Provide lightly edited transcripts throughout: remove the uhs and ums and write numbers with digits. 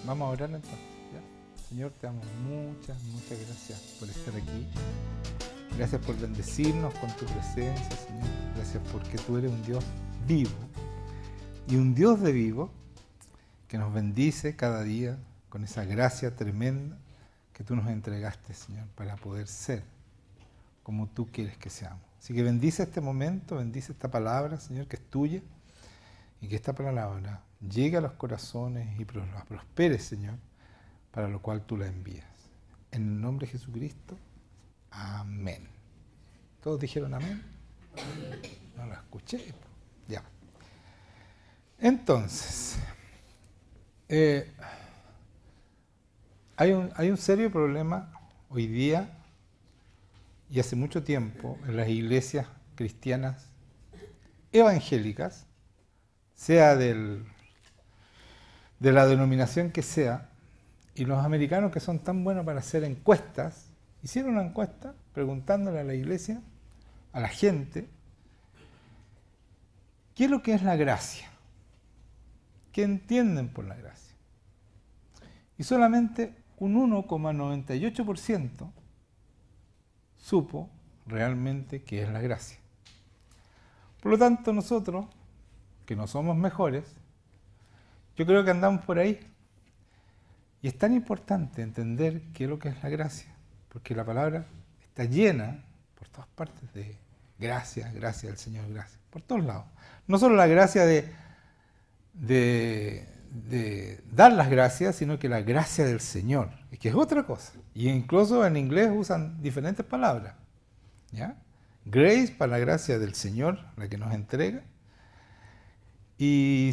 Vamos a orar entonces, ¿ya? Señor, te damos muchas gracias por estar aquí. Gracias por bendecirnos con tu presencia, Señor. Gracias porque tú eres un Dios vivo y un Dios de vivo que nos bendice cada día con esa gracia tremenda que tú nos entregaste, Señor, para poder ser como tú quieres que seamos. Así que bendice este momento, bendice esta palabra, Señor, que es tuya, y que esta palabra llegue a los corazones y la prospere, Señor, para lo cual tú la envías. En el nombre de Jesucristo, amén. ¿Todos dijeron amén? No lo escuché. Ya. Entonces, hay un serio problema hoy día y hace mucho tiempo en las iglesias cristianas evangélicas, sea de la denominación que sea, y los americanos que son tan buenos para hacer encuestas, hicieron una encuesta preguntándole a la iglesia, a la gente, ¿qué es lo que es la gracia? ¿Qué entienden por la gracia? Y solamente un 1,98% supo realmente qué es la gracia. Por lo tanto, nosotros, que no somos mejores, yo creo que andamos por ahí. Y es tan importante entender qué es lo que es la gracia, porque la palabra está llena por todas partes de gracia, gracia del Señor, gracia, por todos lados. No solo la gracia de dar las gracias, sino que la gracia del Señor, que es otra cosa. Y incluso en inglés usan diferentes palabras, ¿ya? Grace para la gracia del Señor, la que nos entrega. Y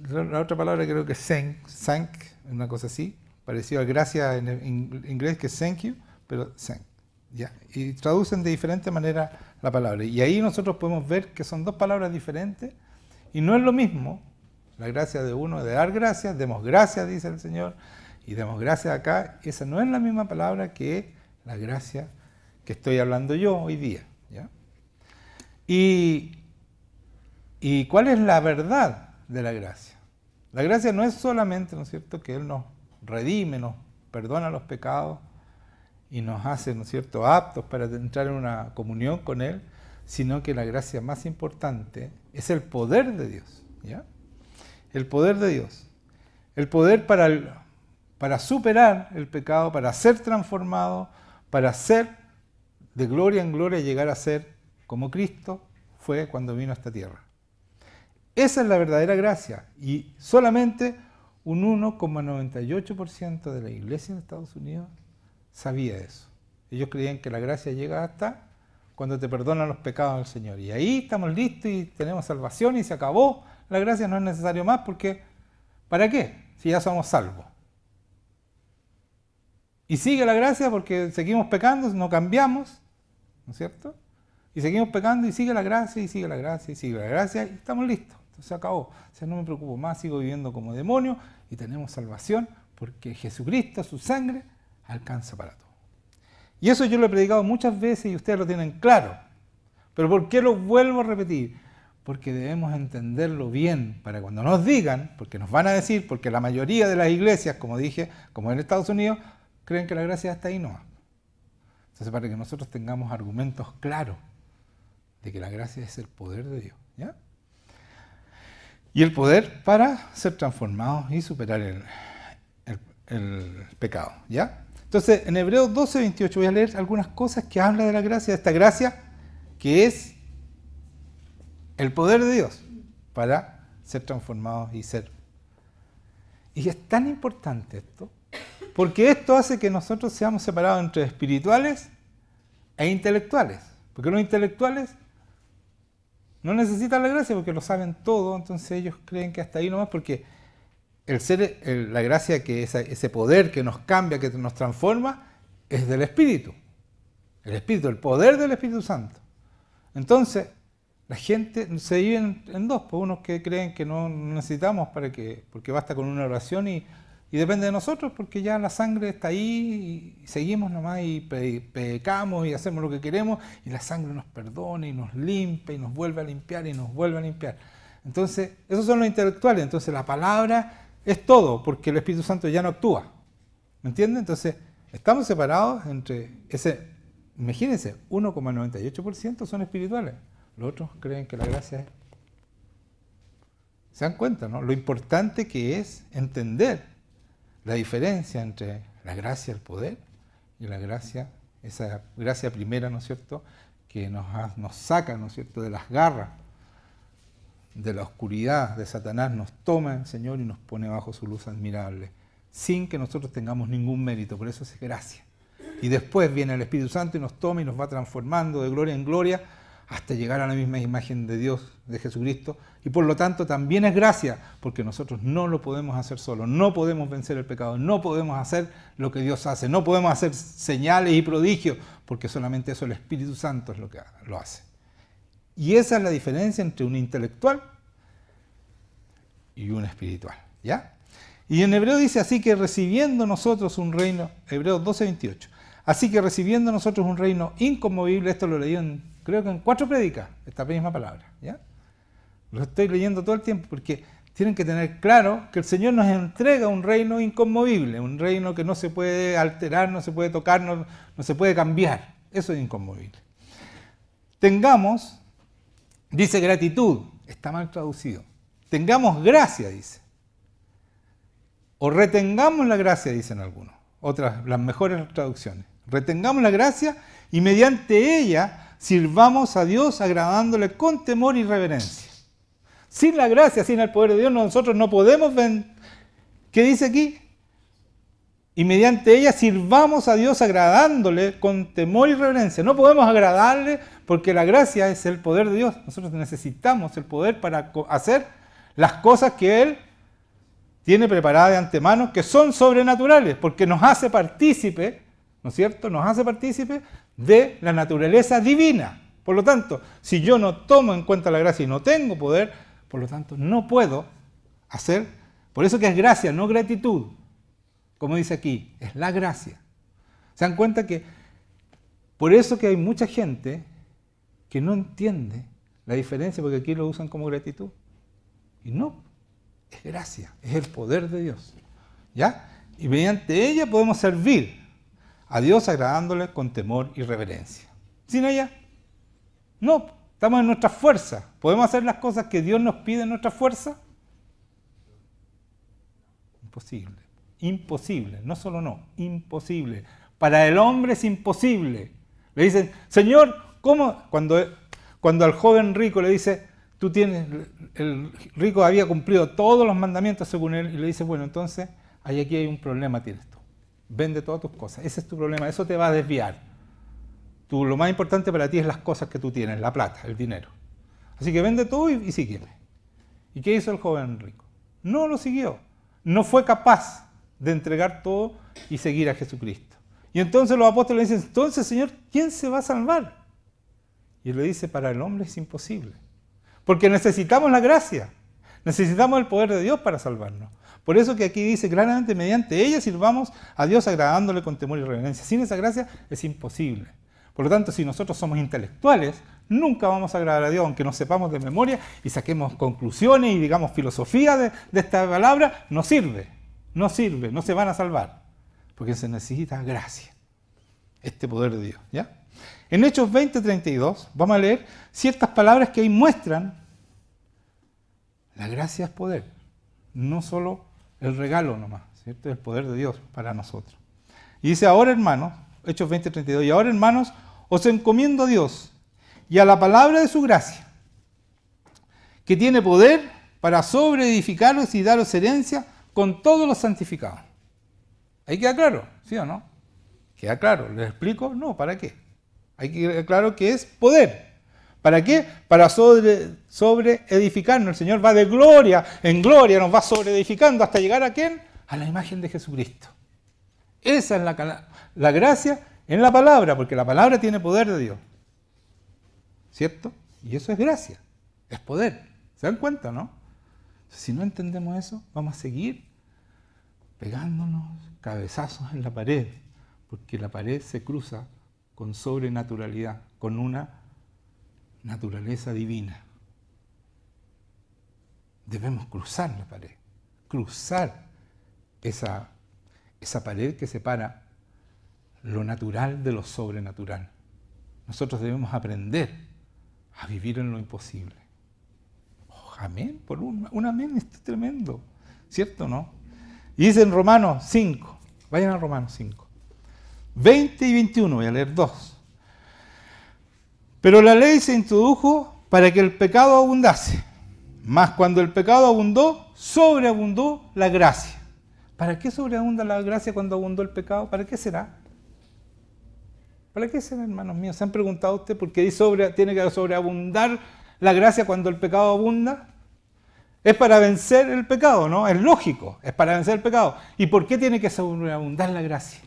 la otra palabra creo que es thank, una cosa así, parecido a gracia en inglés que es thank you, pero thank, ¿ya? Y traducen de diferente manera la palabra. Y ahí nosotros podemos ver que son dos palabras diferentes y no es lo mismo la gracia de uno, de dar gracias, demos gracias, dice el Señor, y demos gracias acá. Esa no es la misma palabra que la gracia que estoy hablando yo hoy día, ¿ya? ¿Y cuál es la verdad de la gracia? La gracia no es solamente, ¿no es cierto?, que Él nos redime, nos perdona los pecados y nos hace, ¿no es cierto?, aptos para entrar en una comunión con Él, sino que la gracia más importante es el poder de Dios, ¿ya? El poder de Dios. El poder para superar el pecado, para ser transformado, para ser de gloria en gloria, llegar a ser como Cristo fue cuando vino a esta tierra. Esa es la verdadera gracia, y solamente un 1,98% de la iglesia en Estados Unidos sabía eso. Ellos creían que la gracia llega hasta cuando te perdonan los pecados del Señor. Y ahí estamos listos y tenemos salvación y se acabó. La gracia no es necesario más porque, ¿para qué? Si ya somos salvos. Y sigue la gracia porque seguimos pecando, no cambiamos, ¿no es cierto? Y seguimos pecando y sigue la gracia, y sigue la gracia, y sigue la gracia, y estamos listos. Se acabó. O sea, no me preocupo más, sigo viviendo como demonio y tenemos salvación porque Jesucristo, su sangre, alcanza para todo. Y eso yo lo he predicado muchas veces y ustedes lo tienen claro. Pero ¿por qué lo vuelvo a repetir? Porque debemos entenderlo bien para cuando nos digan, porque nos van a decir, porque la mayoría de las iglesias, como dije, como en Estados Unidos, creen que la gracia está ahí nomás. Entonces, para que nosotros tengamos argumentos claros de que la gracia es el poder de Dios, ¿ya? Y el poder para ser transformados y superar el pecado, ¿ya? Entonces, en Hebreos 12:28 voy a leer algunas cosas que habla de la gracia, de esta gracia que es el poder de Dios para ser transformados y ser. Y es tan importante esto, porque esto hace que nosotros seamos separados entre espirituales e intelectuales. Porque los intelectuales no necesitan la gracia porque lo saben todo, entonces ellos creen que hasta ahí nomás, porque la gracia, que ese poder que nos cambia, que nos transforma, es del Espíritu. El Espíritu, el poder del Espíritu Santo. Entonces, la gente se divide en dos, pues unos que creen que no necesitamos porque basta con una oración y depende de nosotros porque ya la sangre está ahí y seguimos nomás y pecamos y hacemos lo que queremos y la sangre nos perdona y nos limpia y nos vuelve a limpiar y nos vuelve a limpiar. Entonces, esos son los intelectuales. Entonces la palabra es todo, porque el Espíritu Santo ya no actúa. ¿Me entienden? Entonces, estamos separados entre ese, imagínense, 1,98% son espirituales. Los otros creen que la gracia es. ¿Se dan cuenta, no? Lo importante que es entender la diferencia entre la gracia, el poder, y la gracia, esa gracia primera, ¿no es cierto?, que nos saca, ¿no es cierto?, de las garras, de la oscuridad de Satanás, nos toma el Señor y nos pone bajo su luz admirable, sin que nosotros tengamos ningún mérito, por eso es gracia. Y después viene el Espíritu Santo y nos toma y nos va transformando de gloria en gloria hasta llegar a la misma imagen de Dios, de Jesucristo, y por lo tanto también es gracia, porque nosotros no lo podemos hacer solos, no podemos vencer el pecado, no podemos hacer lo que Dios hace, no podemos hacer señales y prodigios, porque solamente eso el Espíritu Santo es lo que lo hace. Y esa es la diferencia entre un intelectual y un espiritual, ¿ya? Y en Hebreo dice, así que recibiendo nosotros un reino, Hebreos 12:28, así que recibiendo nosotros un reino inconmovible, esto lo leí creo que en 4 prédicas, esta misma palabra, ¿ya? Lo estoy leyendo todo el tiempo porque tienen que tener claro que el Señor nos entrega un reino inconmovible, un reino que no se puede alterar, no se puede tocar, no se puede cambiar. Eso es inconmovible. Tengamos, dice gratitud, está mal traducido. Tengamos gracia, dice. O retengamos la gracia, dicen algunos. Otras, las mejores traducciones. Retengamos la gracia y mediante ella sirvamos a Dios agradándole con temor y reverencia. Sin la gracia, sin el poder de Dios, nosotros no podemos ver. ¿Qué dice aquí? Y mediante ella sirvamos a Dios agradándole con temor y reverencia. No podemos agradarle porque la gracia es el poder de Dios. Nosotros necesitamos el poder para hacer las cosas que Él tiene preparadas de antemano, que son sobrenaturales, porque nos hace partícipe, ¿no es cierto? Nos hace partícipe de la naturaleza divina. Por lo tanto, si yo no tomo en cuenta la gracia y no tengo poder, por lo tanto no puedo hacer, por eso que es gracia, no gratitud, como dice aquí, es la gracia. ¿Se dan cuenta que por eso que hay mucha gente que no entiende la diferencia, porque aquí lo usan como gratitud? Y no, es gracia, es el poder de Dios, ¿ya? Y mediante ella podemos servir a Dios agradándole con temor y reverencia. Sin ella, no, estamos en nuestra fuerza. ¿Podemos hacer las cosas que Dios nos pide en nuestra fuerza? Imposible. Imposible. No solo no, imposible. Para el hombre es imposible. Le dicen, Señor, ¿cómo? Cuando al joven rico le dice, tú tienes, el rico había cumplido todos los mandamientos según él, y le dice, bueno, entonces, aquí hay un problema tienes tú. Vende todas tus cosas. Ese es tu problema. Eso te va a desviar. Lo más importante para ti es las cosas que tú tienes, la plata, el dinero. Así que vende todo y sígueme. ¿Y qué hizo el joven rico? No lo siguió. No fue capaz de entregar todo y seguir a Jesucristo. Y entonces los apóstoles le dicen, entonces, Señor, ¿quién se va a salvar? Y él le dice, para el hombre es imposible. Porque necesitamos la gracia. Necesitamos el poder de Dios para salvarnos. Por eso que aquí dice claramente, mediante ella sirvamos a Dios agradándole con temor y reverencia. Sin esa gracia es imposible. Por lo tanto, si nosotros somos intelectuales, nunca vamos a agradar a Dios, aunque nos sepamos de memoria y saquemos conclusiones y digamos filosofía de esta palabra, no sirve, no se van a salvar, porque se necesita gracia, este poder de Dios, ¿ya? En Hechos 20:32 vamos a leer ciertas palabras que ahí muestran la gracia es poder, no solo el regalo nomás, ¿cierto? El poder de Dios para nosotros. Y dice, ahora hermanos, Hechos 20:32, y ahora hermanos, os encomiendo a Dios y a la palabra de su gracia, que tiene poder para sobreedificaros y daros herencia con todos los santificados. ¿Ahí queda claro? ¿Sí o no? ¿Queda claro? ¿Les explico? No, ¿para qué? Hay que quedar claro que es poder. ¿Para qué? Para sobreedificarnos. El Señor va de gloria en gloria, nos va sobreedificando hasta llegar a ¿quién? A la imagen de Jesucristo. Esa es la gracia en la palabra, porque la palabra tiene poder de Dios. ¿Cierto? Y eso es gracia, es poder. ¿Se dan cuenta, no? Si no entendemos eso, vamos a seguir pegándonos cabezazos en la pared, porque la pared se cruza con sobrenaturalidad, con una naturaleza divina. Debemos cruzar la pared, cruzar esa pared que separa lo natural de lo sobrenatural. Nosotros debemos aprender a vivir en lo imposible. Oh, amén, por un amén, esto es tremendo, ¿cierto o no? Y dice en Romanos 5, vayan a Romanos 5, 20 y 21, voy a leer dos. Pero la ley se introdujo para que el pecado abundase, mas cuando el pecado abundó, sobreabundó la gracia. ¿Para qué sobreabunda la gracia cuando abundó el pecado? ¿Para qué será? ¿Para qué será, hermanos míos? ¿Se han preguntado usted por qué tiene que sobreabundar la gracia cuando el pecado abunda? Es para vencer el pecado, ¿no? Es lógico, es para vencer el pecado. ¿Y por qué tiene que sobreabundar la gracia?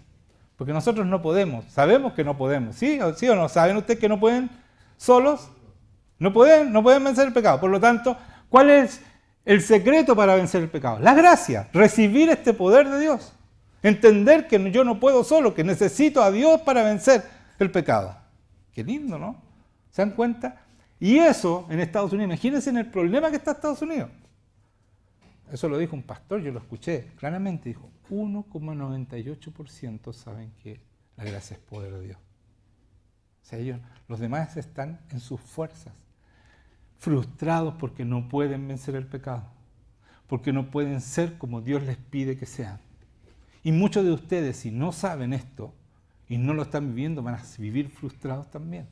Porque nosotros no podemos, sabemos que no podemos, ¿sí o no? ¿Saben ustedes que no pueden solos? No pueden vencer el pecado. Por lo tanto, ¿cuál es el secreto para vencer el pecado? La gracia, recibir este poder de Dios. Entender que yo no puedo solo, que necesito a Dios para vencer el pecado. Qué lindo, ¿no? ¿Se dan cuenta? Y eso en Estados Unidos, imagínense en el problema que está Estados Unidos. Eso lo dijo un pastor, yo lo escuché claramente, dijo, 1,98% saben que la gracia es poder de Dios. O sea, los demás están en sus fuerzas, frustrados porque no pueden vencer el pecado, porque no pueden ser como Dios les pide que sean. Y muchos de ustedes, si no saben esto y no lo están viviendo, van a vivir frustrados también.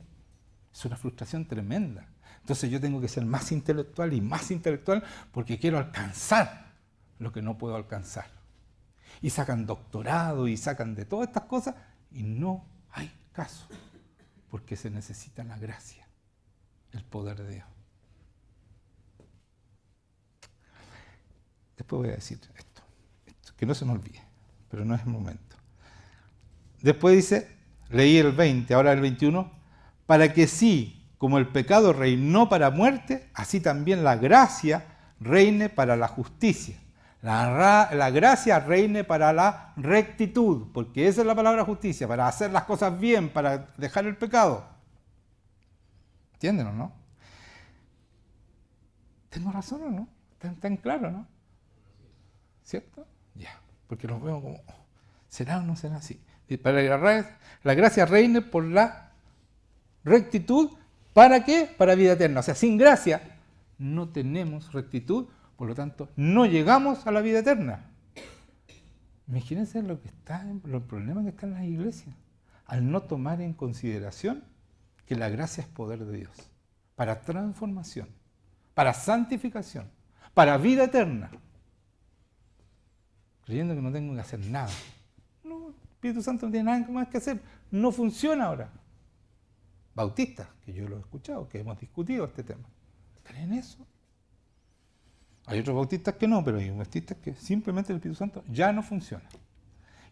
Es una frustración tremenda. Entonces yo tengo que ser más intelectual y más intelectual porque quiero alcanzar lo que no puedo alcanzar. Y sacan doctorado y sacan de todas estas cosas y no hay caso. Porque se necesita la gracia, el poder de Dios. Después voy a decir esto, que no se me olvide, pero no es el momento. Después dice, leí el 20, ahora el 21, para que sí, como el pecado reinó para muerte, así también la gracia reine para la justicia. La gracia reine para la rectitud, porque esa es la palabra justicia, para hacer las cosas bien, para dejar el pecado. ¿Entienden o no? ¿Tengo razón o no? ¿Tan claro, no? ¿Cierto? Ya, porque los veo como, ¿será o no será así? Y para la gracia reine por la rectitud, ¿para qué? Para vida eterna. O sea, sin gracia no tenemos rectitud, por lo tanto, no llegamos a la vida eterna. Imagínense los problemas que están en las iglesias, al no tomar en consideración que la gracia es poder de Dios, para transformación, para santificación, para vida eterna. Creyendo que no tengo que hacer nada. No, el Espíritu Santo no tiene nada más que hacer. No funciona ahora. Bautistas, que yo lo he escuchado, que hemos discutido este tema, ¿creen eso? Hay otros bautistas que no, pero hay bautistas que simplemente el Espíritu Santo ya no funciona.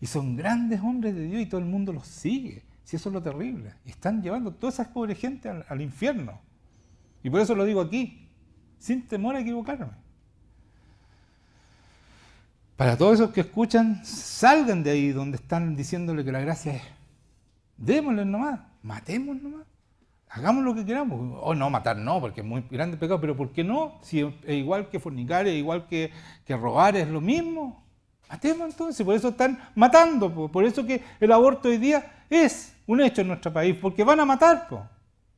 Y son grandes hombres de Dios y todo el mundo los sigue. Si eso es lo terrible. Y están llevando toda esa pobre gente al infierno. Y por eso lo digo aquí, sin temor a equivocarme. Para todos esos que escuchan, salgan de ahí donde están diciéndole que la gracia es, démosle nomás, matemos nomás. Hagamos lo que queramos. O no, matar no, porque es muy grande el pecado, pero ¿por qué no? Si es igual que fornicar, es igual que robar, es lo mismo. Matemos entonces, por eso están matando, por eso que el aborto hoy día es un hecho en nuestro país, porque van a matar.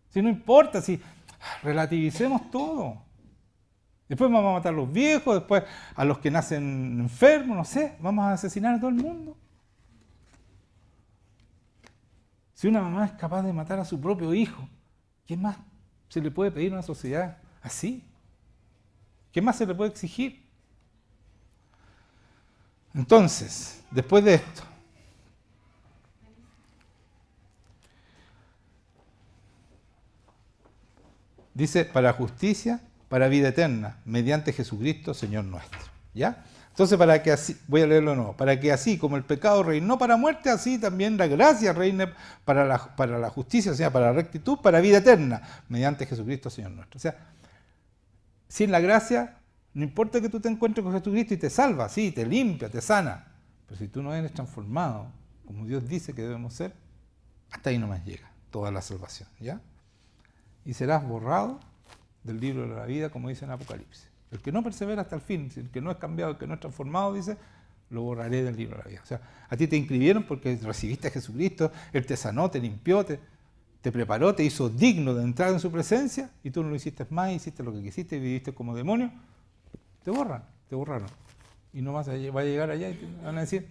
Si no importa, si relativicemos todo. Después vamos a matar a los viejos, después a los que nacen enfermos, no sé, vamos a asesinar a todo el mundo. Si una mamá es capaz de matar a su propio hijo, ¿qué más se le puede pedir a una sociedad así? ¿Qué más se le puede exigir? Entonces, después de esto, dice, para justicia, para vida eterna, mediante Jesucristo, Señor nuestro. ¿Ya? Entonces, para que así, voy a leerlo de nuevo, para que así como el pecado reinó para muerte, así también la gracia reine para la justicia, o sea, para la rectitud, para vida eterna, mediante Jesucristo, Señor nuestro. O sea, sin la gracia, no importa que tú te encuentres con Jesucristo y te salva, sí, te limpia, te sana, pero si tú no eres transformado, como Dios dice que debemos ser, hasta ahí nomás llega toda la salvación, ¿ya? Y serás borrado del libro de la vida, como dice en Apocalipsis. El que no persevera hasta el fin, el que no es cambiado, el que no es transformado, dice, lo borraré del libro de la vida. O sea, a ti te inscribieron porque recibiste a Jesucristo, Él te sanó, te limpió, te preparó, te hizo digno de entrar en su presencia, y tú no lo hiciste más, hiciste lo que quisiste, viviste como demonio, te borraron. Y no vas a llegar allá y te van a decir,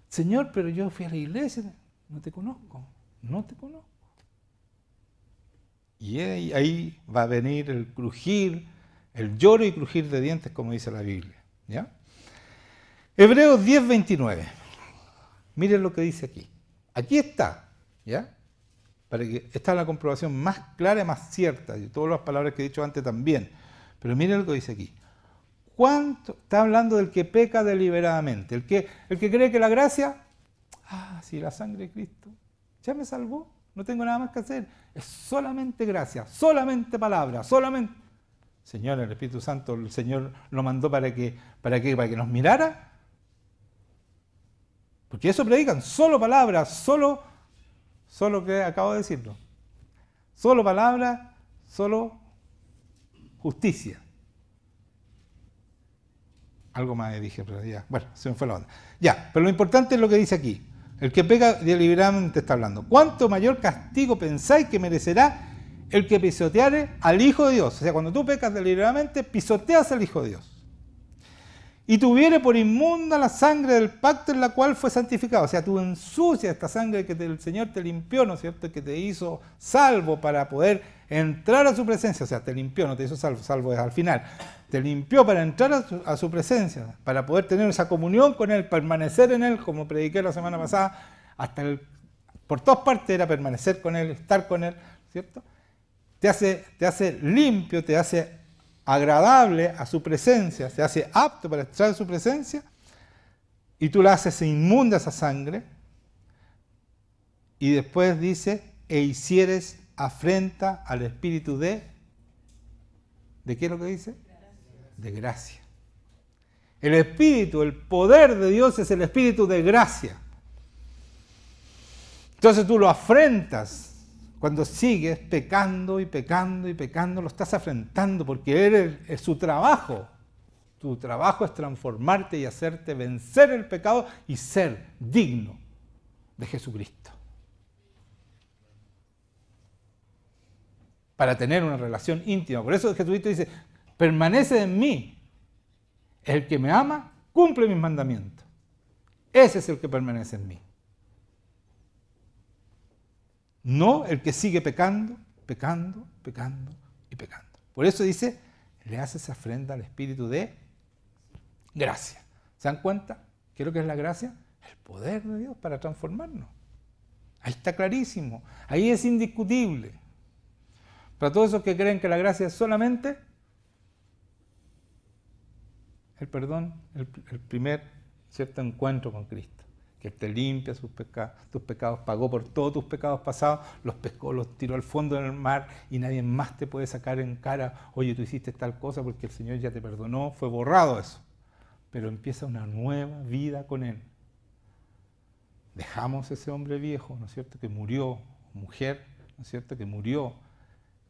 Señor, pero yo fui a la iglesia, no te conozco. Y ahí va a venir el crujir, el lloro y crujir de dientes, como dice la Biblia. ¿Ya? Hebreos 10:29. Miren lo que dice aquí. Aquí está, ¿ya? Para que esta es la comprobación más clara y más cierta, y todas las palabras que he dicho antes también. Pero miren lo que dice aquí. ¿Cuánto? Está hablando del que peca deliberadamente. El que cree que la gracia, sí, la sangre de Cristo, ya me salvó, no tengo nada más que hacer. Es solamente gracia, solamente palabra, solamente. Señor, el Espíritu Santo, el Señor lo mandó ¿para qué? ¿Para que nos mirara? Porque eso predican, solo palabras, solo que acabo de decirlo. Solo palabra, solo justicia. Algo más dije, pero ya, bueno, se me fue la onda. Ya, pero lo importante es lo que dice aquí. El que peca deliberadamente está hablando. ¿Cuánto mayor castigo pensáis que merecerá el que pisoteare al Hijo de Dios? O sea, cuando tú pecas deliberadamente, pisoteas al Hijo de Dios. Y tuviere por inmunda la sangre del pacto en la cual fue santificado. O sea, tú ensucias esta sangre que el Señor te limpió, ¿no es cierto? Que te hizo salvo para poder entrar a su presencia. O sea, te limpió, no te hizo salvo, salvo es al final. Te limpió para entrar a su presencia, para poder tener esa comunión con Él, permanecer en Él, como prediqué la semana pasada, por todas partes era permanecer con Él, estar con Él, ¿cierto? Te hace limpio, te hace agradable a su presencia, se hace apto para entrar a su presencia, y tú la haces inmunda esa sangre, y después dice, e hicieres afrenta al espíritu ¿de qué es lo que dice? De gracia. El espíritu, el poder de Dios es el espíritu de gracia. Entonces tú lo afrentas. Cuando sigues pecando y pecando y pecando, lo estás afrentando porque es su trabajo. Tu trabajo es transformarte y hacerte vencer el pecado y ser digno de Jesucristo. Para tener una relación íntima. Por eso Jesucristo dice, permanece en mí. El que me ama, cumple mis mandamientos. Ese es el que permanece en mí. No el que sigue pecando, pecando, pecando y pecando. Por eso dice, le haces afrenta al espíritu de gracia. ¿Se dan cuenta? ¿Qué es lo que es la gracia? El poder de Dios para transformarnos. Ahí está clarísimo. Ahí es indiscutible. Para todos esos que creen que la gracia es solamente el perdón, el primer cierto encuentro con Cristo. Que te limpia tus pecados, pagó por todos tus pecados pasados, los pescó, los tiró al fondo del mar y nadie más te puede sacar en cara, oye, tú hiciste tal cosa porque el Señor ya te perdonó, fue borrado eso. Pero empieza una nueva vida con Él. Dejamos ese hombre viejo, ¿no es cierto?, que murió, mujer, ¿no es cierto?, que murió.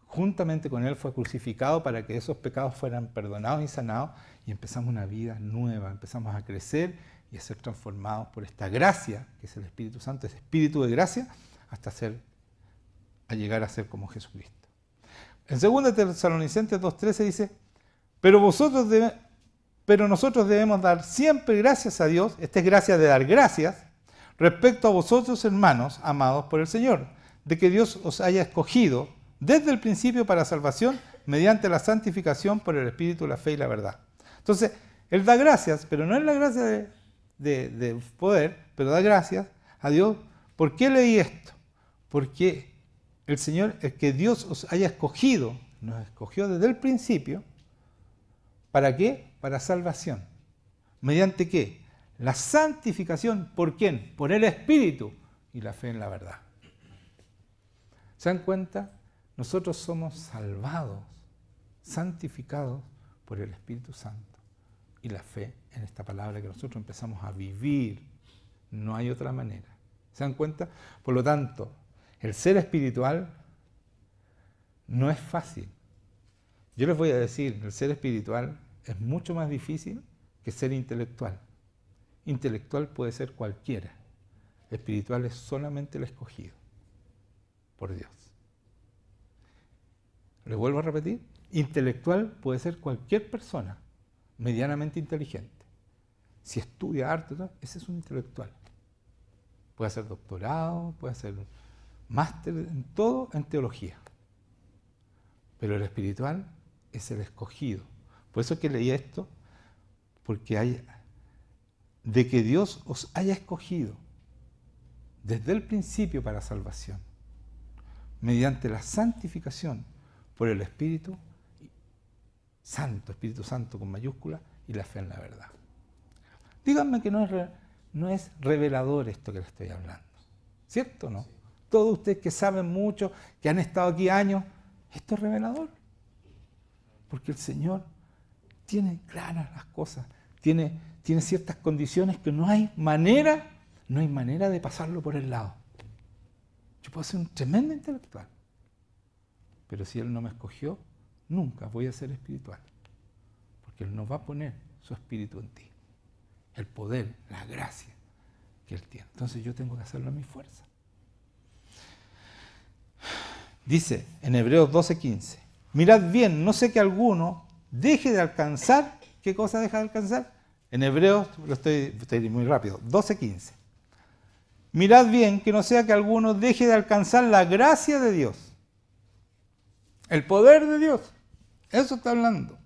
Juntamente con Él fue crucificado para que esos pecados fueran perdonados y sanados y empezamos una vida nueva, empezamos a crecer y a ser transformados por esta gracia, que es el Espíritu Santo, ese espíritu de gracia, a llegar a ser como Jesucristo. En 2 Tesalonicenses 2:13 dice, pero nosotros debemos dar siempre gracias a Dios, esta es gracia de dar gracias, respecto a vosotros, hermanos, amados por el Señor, de que Dios os haya escogido desde el principio para salvación, mediante la santificación por el Espíritu, la fe y la verdad. Entonces, Él da gracias, pero no es la gracia de poder, pero da gracias a Dios. ¿Por qué leí esto? Porque el Señor, el que Dios os haya escogido, nos escogió desde el principio, ¿para qué? Para salvación. ¿Mediante qué? La santificación, ¿por quién? Por el Espíritu y la fe en la verdad. ¿Se dan cuenta? Nosotros somos salvados, santificados por el Espíritu Santo y la fe en esta palabra que nosotros empezamos a vivir. No hay otra manera. ¿Se dan cuenta? Por lo tanto, el ser espiritual no es fácil. Yo les voy a decir, el ser espiritual es mucho más difícil que ser intelectual. Intelectual puede ser cualquiera. Espiritual es solamente el escogido por Dios. Les vuelvo a repetir, intelectual puede ser cualquier persona medianamente inteligente. Si estudia arte, ese es un intelectual. Puede hacer doctorado, puede hacer máster en todo, en teología. Pero el espiritual es el escogido. Por eso es que leí esto, porque hay de que Dios os haya escogido desde el principio para salvación, mediante la santificación por el Espíritu Santo, Espíritu Santo con mayúscula, y la fe en la verdad. Díganme que no es revelador esto que les estoy hablando. ¿Cierto o no? Todos ustedes que saben mucho, que han estado aquí años, esto es revelador. Porque el Señor tiene claras las cosas, tiene ciertas condiciones que no hay manera de pasarlo por el lado. Yo puedo ser un tremendo intelectual, pero si Él no me escogió, nunca voy a ser espiritual. Porque Él no va a poner su espíritu en ti. El poder, la gracia que Él tiene. Entonces yo tengo que hacerlo a mi fuerza. Dice en Hebreos 12:15, mirad bien, no sé que alguno deje de alcanzar. ¿Qué cosa deja de alcanzar? En Hebreos, estoy muy rápido, 12:15. Mirad bien que no sea que alguno deje de alcanzar la gracia de Dios. El poder de Dios. Eso está hablando.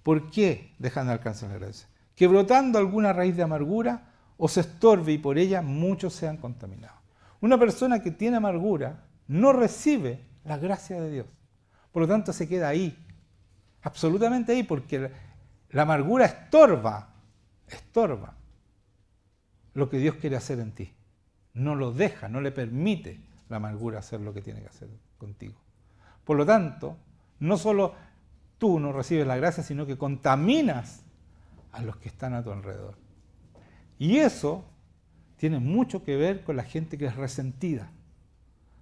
¿Por qué dejan de alcanzar la gracia? Que brotando alguna raíz de amargura os estorbe y por ella muchos sean contaminados. Una persona que tiene amargura no recibe la gracia de Dios. Por lo tanto se queda ahí. Absolutamente ahí, porque la amargura estorba lo que Dios quiere hacer en ti. No lo deja, no le permite la amargura hacer lo que tiene que hacer contigo. Por lo tanto, no solo tú no recibes la gracia, sino que contaminas a los que están a tu alrededor. Y eso tiene mucho que ver con la gente que es resentida.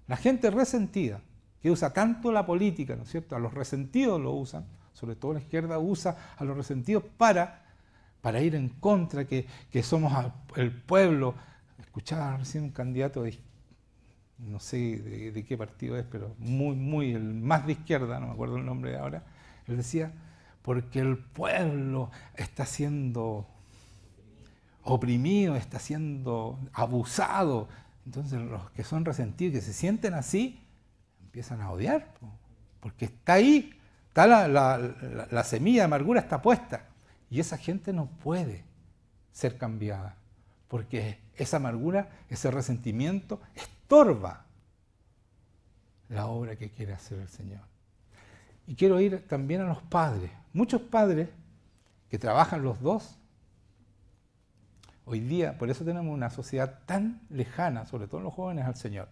La gente resentida, que usa tanto la política, ¿no es cierto? A los resentidos lo usan, sobre todo la izquierda usa a los resentidos para ir en contra, que somos el pueblo. Escuchaba recién un candidato no sé de qué partido es, pero el más de izquierda, no me acuerdo el nombre ahora. Él decía, porque el pueblo está siendo oprimido, está siendo abusado. Entonces los que son resentidos, que se sienten así, empiezan a odiar, porque está ahí, está la semilla de amargura está puesta. Y esa gente no puede ser cambiada, porque esa amargura, ese resentimiento, estorba la obra que quiere hacer el Señor. Y quiero ir también a los padres. Muchos padres que trabajan los dos, hoy día, por eso tenemos una sociedad tan lejana, sobre todo los jóvenes, al Señor.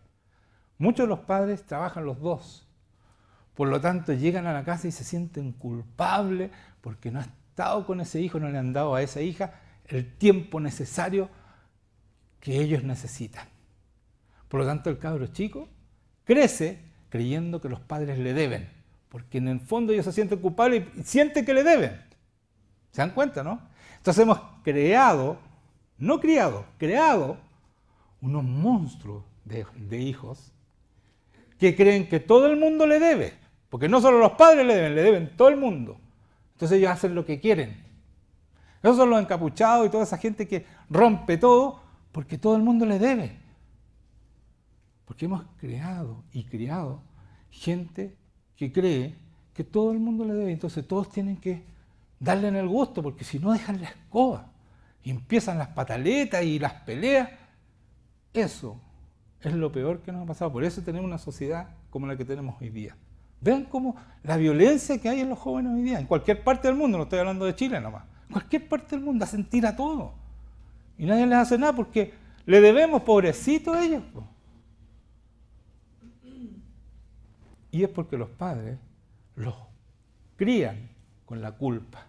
Muchos de los padres trabajan los dos. Por lo tanto, llegan a la casa y se sienten culpables porque no han estado con ese hijo, no le han dado a esa hija el tiempo necesario que ellos necesitan. Por lo tanto, el cabro chico crece creyendo que los padres le deben, porque en el fondo ellos se sienten culpables y sienten que le deben. ¿Se dan cuenta, no? Entonces hemos creado unos monstruos de hijos que creen que todo el mundo le debe, porque no solo los padres le deben todo el mundo. Entonces ellos hacen lo que quieren. Esos son los encapuchados y toda esa gente que rompe todo porque todo el mundo le debe. Porque hemos creado y criado gente que cree que todo el mundo le debe. Entonces todos tienen que darle en el gusto, porque si no dejan la escoba y empiezan las pataletas y las peleas. Eso es lo peor que nos ha pasado. Por eso tenemos una sociedad como la que tenemos hoy día. Vean cómo la violencia que hay en los jóvenes hoy día, en cualquier parte del mundo, no estoy hablando de Chile nomás, en cualquier parte del mundo hacen tira todo. Y nadie les hace nada porque le debemos, pobrecitos a ellos. Y es porque los padres los crían con la culpa.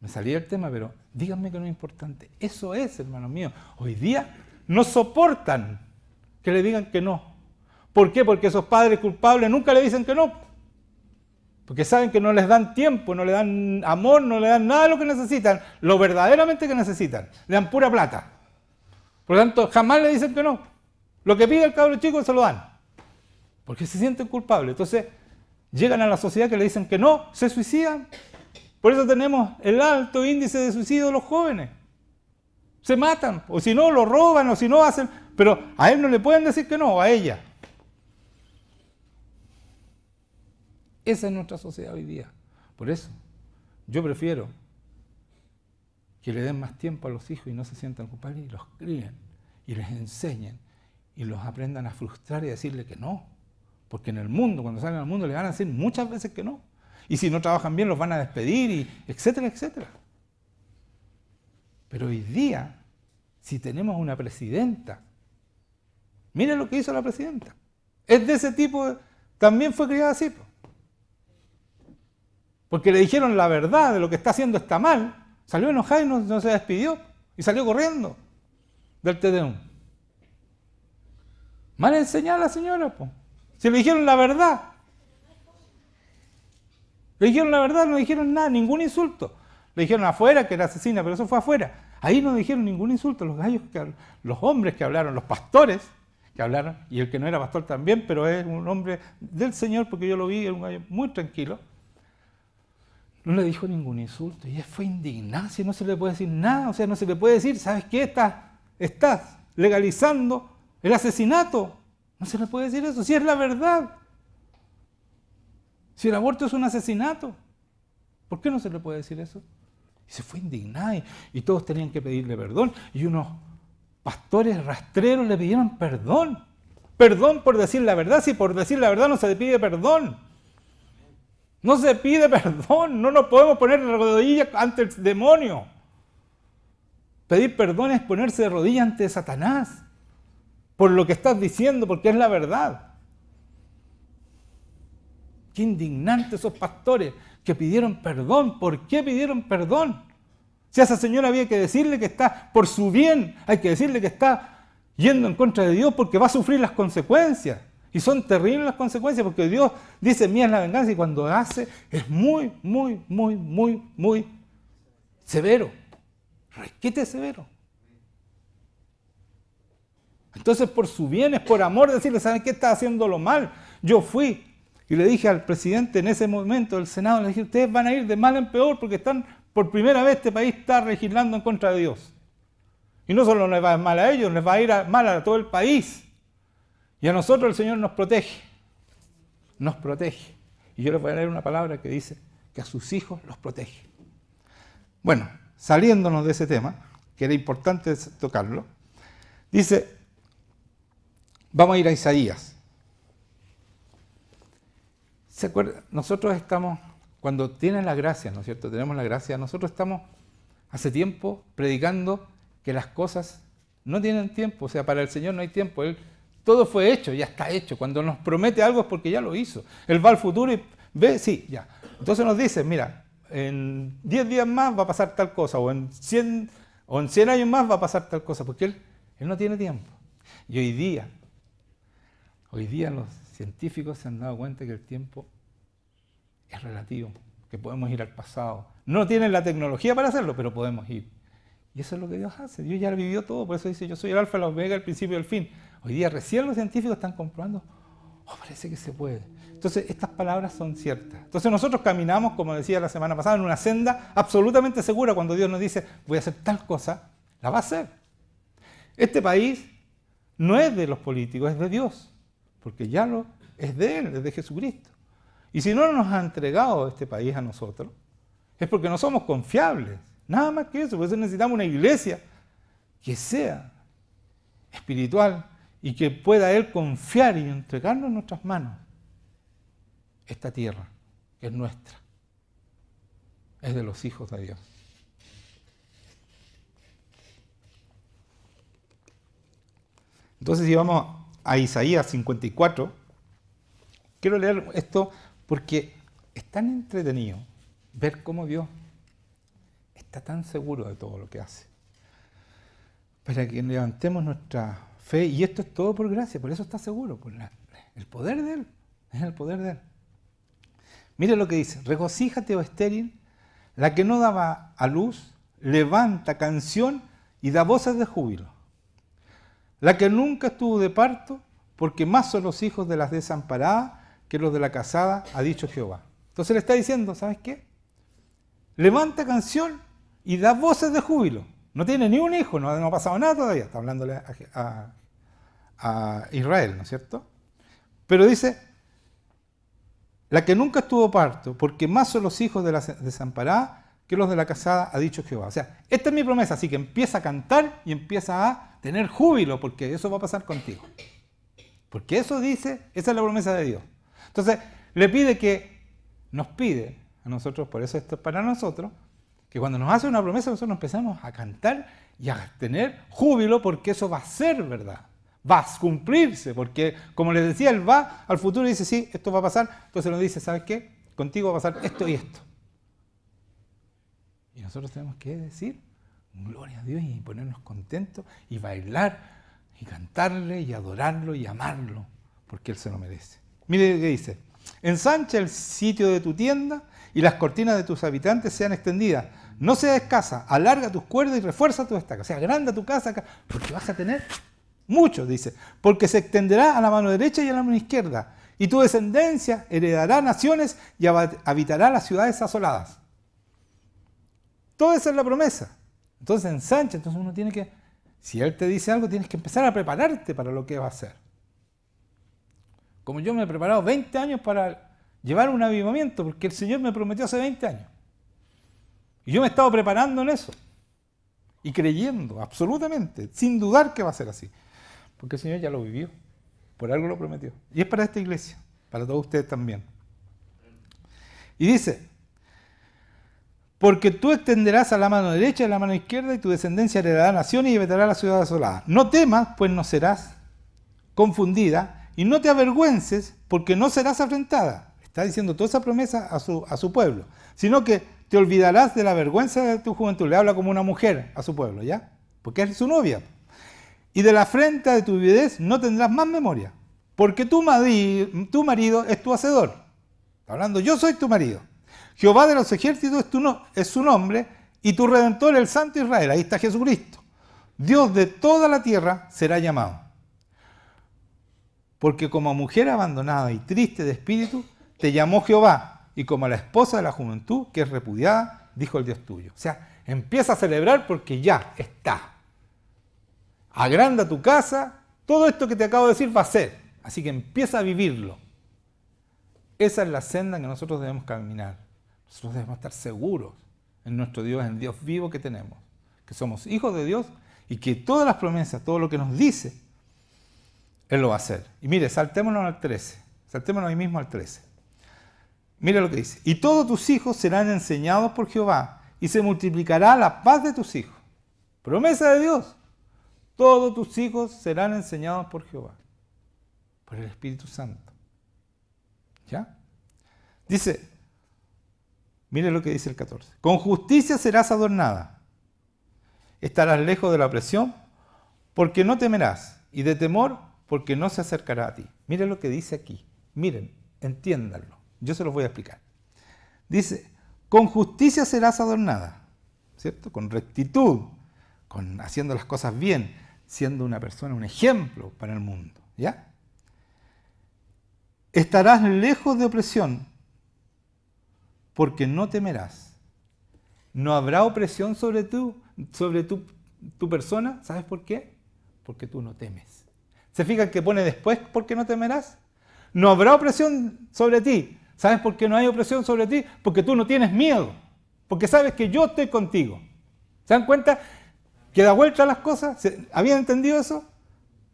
Me salí del tema, pero díganme que no es importante. Eso es, hermanos míos. Hoy día no soportan que le digan que no. ¿Por qué? Porque esos padres culpables nunca le dicen que no. Porque saben que no les dan tiempo, no le dan amor, no le dan nada de lo que necesitan, lo verdaderamente que necesitan. Le dan pura plata. Por lo tanto, jamás le dicen que no. Lo que pide el cabro chico se lo dan. Porque se sienten culpables. Entonces, llegan a la sociedad que le dicen que no, se suicidan. Por eso tenemos el alto índice de suicidio de los jóvenes. Se matan, o si no, lo roban, o si no hacen... Pero a él no le pueden decir que no, a ella. Esa es nuestra sociedad hoy día. Por eso, yo prefiero que le den más tiempo a los hijos y no se sientan culpables y los críen y les enseñen y los aprendan a frustrar y a decirle que no. Porque en el mundo, cuando salgan al mundo, le van a decir muchas veces que no. Y si no trabajan bien, los van a despedir, y etcétera, etcétera. Pero hoy día, si tenemos una presidenta, miren lo que hizo la presidenta. Es de ese tipo, también fue criada así. Porque le dijeron la verdad de lo que está haciendo está mal. Salió enojada y no se despidió. Y salió corriendo del Te Deum. Mal enseñada la señora, po. Si le dijeron la verdad. Le dijeron la verdad, no dijeron nada, ningún insulto. Le dijeron afuera que era asesina, pero eso fue afuera. Ahí no dijeron ningún insulto. Los hombres que hablaron, los pastores que hablaron, y el que no era pastor también, pero es un hombre del Señor, porque yo lo vi, era un gallo muy tranquilo. No le dijo ningún insulto. Y ella fue indignada, si no se le puede decir nada. O sea, no se le puede decir, ¿sabes qué? Estás legalizando el asesinato. No se le puede decir eso, si es la verdad. Si el aborto es un asesinato, ¿por qué no se le puede decir eso? Y se fue indignada y todos tenían que pedirle perdón. Y unos pastores rastreros le pidieron perdón. Perdón por decir la verdad. Si por decir la verdad no se le pide perdón. No se pide perdón. No nos podemos poner de rodillas ante el demonio. Pedir perdón es ponerse de rodillas ante Satanás. Por lo que estás diciendo, porque es la verdad. Qué indignante esos pastores que pidieron perdón. ¿Por qué pidieron perdón? Si a esa señora había que decirle que está por su bien, hay que decirle que está yendo en contra de Dios porque va a sufrir las consecuencias. Y son terribles las consecuencias porque Dios dice, mía es la venganza, y cuando hace es muy, muy, muy, muy, muy severo. Requete severo. Entonces por su bien, es por amor decirle, ¿saben qué? Está haciéndolo mal. Yo fui y le dije al presidente en ese momento del Senado, le dije, ustedes van a ir de mal en peor porque están, por primera vez este país está legislando en contra de Dios. Y no solo les va a ir mal a ellos, les va a ir mal a todo el país. Y a nosotros el Señor nos protege. Nos protege. Y yo les voy a leer una palabra que dice que a sus hijos los protege. Bueno, saliéndonos de ese tema, que era importante tocarlo, dice, vamos a ir a Isaías. ¿Se acuerdan? Nosotros estamos, cuando tienen la gracia, ¿no es cierto? Tenemos la gracia, nosotros estamos hace tiempo predicando que las cosas no tienen tiempo, o sea, para el Señor no hay tiempo. Todo fue hecho, ya está hecho. Cuando nos promete algo es porque ya lo hizo. Él va al futuro y ve, sí, ya. Entonces nos dice, mira, en 10 días más va a pasar tal cosa, o en 100 años más va a pasar tal cosa, porque Él no tiene tiempo. Y hoy día los científicos se han dado cuenta que el tiempo es relativo, que podemos ir al pasado. No tienen la tecnología para hacerlo, pero podemos ir. Y eso es lo que Dios hace. Dios ya lo vivió todo, por eso dice, yo soy el alfa, el omega, el principio y el fin. Hoy día recién los científicos están comprobando, parece que se puede. Entonces, estas palabras son ciertas. Entonces nosotros caminamos, como decía la semana pasada, en una senda absolutamente segura. Cuando Dios nos dice, voy a hacer tal cosa, la va a hacer. Este país no es de los políticos, es de Dios. Porque ya es de Él, es de Jesucristo. Y si no nos ha entregado este país a nosotros, es porque no somos confiables. Nada más que eso. Por eso necesitamos una iglesia que sea espiritual y que pueda Él confiar y entregarnos en nuestras manos esta tierra, que es nuestra. Es de los hijos de Dios. Entonces, si vamos a Isaías 54, quiero leer esto porque es tan entretenido ver cómo Dios está tan seguro de todo lo que hace. Para que levantemos nuestra fe, y esto es todo por gracia, por eso está seguro, por el poder de Él, es el poder de Él. Mire lo que dice, regocíjate, oh estéril, la que no daba a luz, levanta canción y da voces de júbilo. La que nunca estuvo de parto, porque más son los hijos de las desamparadas que los de la casada, ha dicho Jehová. Entonces le está diciendo, ¿sabes qué? Levanta canción y da voces de júbilo. No tiene ni un hijo, no ha pasado nada todavía. Está hablándole a Israel, ¿no es cierto? Pero dice, la que nunca estuvo parto, porque más son los hijos de la desamparada que los de la casada, ha dicho Jehová. O sea, esta es mi promesa, así que empieza a cantar y empieza a tener júbilo, porque eso va a pasar contigo. Porque eso dice, esa es la promesa de Dios. Entonces, nos pide a nosotros, por eso esto es para nosotros, que cuando nos hace una promesa nosotros empezamos a cantar y a tener júbilo, porque eso va a ser verdad, va a cumplirse, porque como les decía, Él va al futuro y dice, sí, esto va a pasar, entonces nos dice, ¿sabes qué? Contigo va a pasar esto y esto. Y nosotros tenemos que decir, gloria a Dios, y ponernos contentos, y bailar, y cantarle, y adorarlo, y amarlo, porque Él se lo merece. Mire qué dice, ensancha el sitio de tu tienda, y las cortinas de tus habitantes sean extendidas. No seas escasa, alarga tus cuerdas y refuerza tus estacas. O sea, agranda tu casa, porque vas a tener muchos, dice. Porque se extenderá a la mano derecha y a la mano izquierda. Y tu descendencia heredará naciones y habitará las ciudades asoladas. Toda esa es la promesa. Entonces ensancha, entonces uno tiene que, si Él te dice algo, tienes que empezar a prepararte para lo que va a hacer. Como yo me he preparado 20 años para llevar un avivamiento, porque el Señor me prometió hace 20 años. Y yo me he estado preparando en eso. Y creyendo, absolutamente, sin dudar que va a ser así. Porque el Señor ya lo vivió. Por algo lo prometió. Y es para esta iglesia, para todos ustedes también. Y dice, porque tú extenderás a la mano derecha y a la mano izquierda, y tu descendencia heredará naciones y habitará la ciudad asolada. No temas, pues no serás confundida, y no te avergüences, porque no serás afrentada. Está diciendo toda esa promesa a su pueblo. Sino que te olvidarás de la vergüenza de tu juventud. Le habla como una mujer a su pueblo, ¿ya? Porque es su novia. Y de la afrenta de tu viudez no tendrás más memoria. Porque tu marido es tu hacedor. Está hablando, yo soy tu marido. Jehová de los ejércitos es su nombre, y tu Redentor, el Santo Israel. Ahí está Jesucristo. Dios de toda la tierra será llamado. Porque como mujer abandonada y triste de espíritu, te llamó Jehová, y como la esposa de la juventud, que es repudiada, dijo el Dios tuyo. O sea, empieza a celebrar porque ya está. Agranda tu casa, todo esto que te acabo de decir va a ser. Así que empieza a vivirlo. Esa es la senda que nosotros debemos caminar. Nosotros debemos estar seguros en nuestro Dios, en el Dios vivo que tenemos. Que somos hijos de Dios y que todas las promesas, todo lo que nos dice, Él lo va a hacer. Y mire, saltémonos al 13. Saltémonos ahí mismo al 13. Mira lo que dice. Y todos tus hijos serán enseñados por Jehová, y se multiplicará la paz de tus hijos. Promesa de Dios. Todos tus hijos serán enseñados por Jehová, por el Espíritu Santo. ¿Ya? Dice, mire lo que dice el 14. Con justicia serás adornada. Estarás lejos de la opresión, porque no temerás, y de temor, porque no se acercará a ti. Mire lo que dice aquí. Miren, entiéndanlo. Yo se los voy a explicar. Dice, con justicia serás adornada, ¿cierto? Con rectitud, haciendo las cosas bien, siendo una persona, un ejemplo para el mundo, ¿ya? Estarás lejos de opresión, porque no temerás. No habrá opresión sobre tu persona, ¿sabes por qué? Porque tú no temes. ¿Se fijan que pone después, porque no temerás? No habrá opresión sobre ti. ¿Sabes por qué no hay opresión sobre ti? Porque tú no tienes miedo. Porque sabes que yo estoy contigo. ¿Se dan cuenta que da vuelta a las cosas? ¿Habían entendido eso?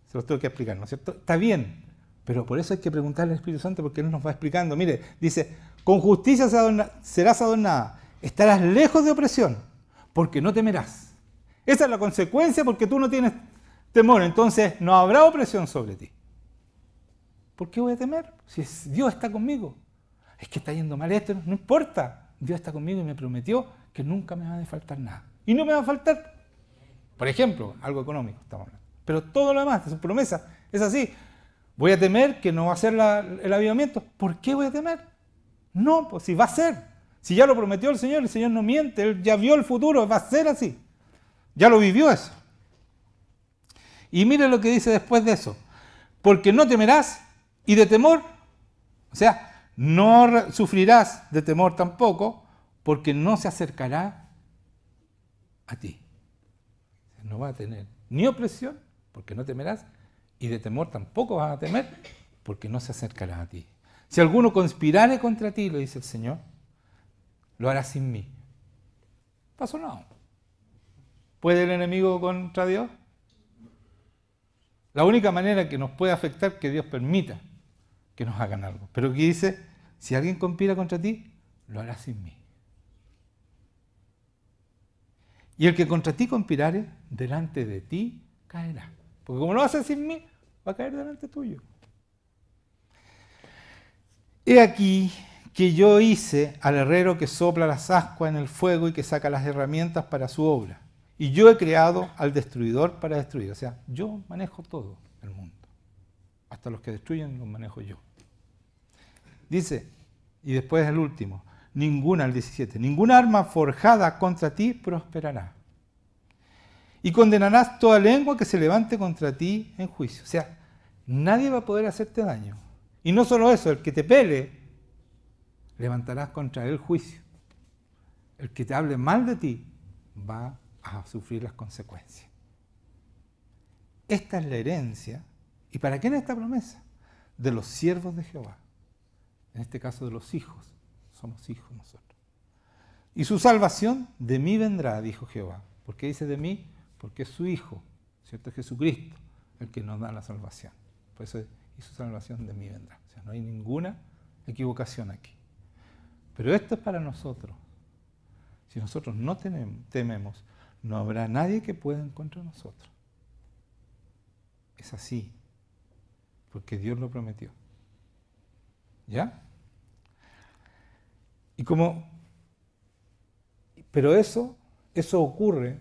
Se los tengo que explicar, ¿no es cierto? Está bien, pero por eso hay que preguntarle al Espíritu Santo, porque Él nos va explicando. Mire, dice, con justicia serás adornada, estarás lejos de opresión, porque no temerás. Esa es la consecuencia, porque tú no tienes temor. Entonces no habrá opresión sobre ti. ¿Por qué voy a temer? Si Dios está conmigo. Es que está yendo mal esto, no importa. Dios está conmigo y me prometió que nunca me va a faltar nada. Y no me va a faltar, por ejemplo, algo económico, estamos hablando. Pero todo lo demás, es su promesa, es así. Voy a temer que no va a ser el avivamiento. ¿Por qué voy a temer? No, pues si va a ser. Si ya lo prometió el Señor no miente, Él ya vio el futuro, va a ser así. Ya lo vivió eso. Y mire lo que dice después de eso. Porque no temerás y de temor, o sea, no sufrirás de temor tampoco, porque no se acercará a ti. No va a tener ni opresión, porque no temerás, y de temor tampoco vas a temer, porque no se acercará a ti. Si alguno conspirare contra ti, lo dice el Señor, lo hará sin mí. Pasó nada. ¿Puede el enemigo contra Dios? La única manera que nos puede afectar es que Dios permita que nos hagan algo. Pero aquí dice, si alguien conspira contra ti, lo hará sin mí. Y el que contra ti conspirare, delante de ti caerá. Porque como lo hace sin mí, va a caer delante tuyo. He aquí que yo hice al herrero que sopla las ascuas en el fuego y que saca las herramientas para su obra. Y yo he creado al destruidor para destruir. O sea, yo manejo todo el mundo. Hasta los que destruyen los manejo yo. Dice, y después el último, el 17, ninguna arma forjada contra ti prosperará. Y condenarás toda lengua que se levante contra ti en juicio. O sea, nadie va a poder hacerte daño. Y no solo eso, el que te pele, levantarás contra él juicio. El que te hable mal de ti va a sufrir las consecuencias. Esta es la herencia. ¿Y para quién es esta promesa? De los siervos de Jehová. En este caso de los hijos. Somos hijos nosotros. Y su salvación de mí vendrá, dijo Jehová. ¿Por qué dice de mí? Porque es su Hijo, ¿cierto? Es Jesucristo el que nos da la salvación. Por eso, y su salvación de mí vendrá. O sea, no hay ninguna equivocación aquí. Pero esto es para nosotros. Si nosotros no tememos, no habrá nadie que pueda en contra de nosotros. Es así. Porque Dios lo prometió. ¿Ya? Pero eso ocurre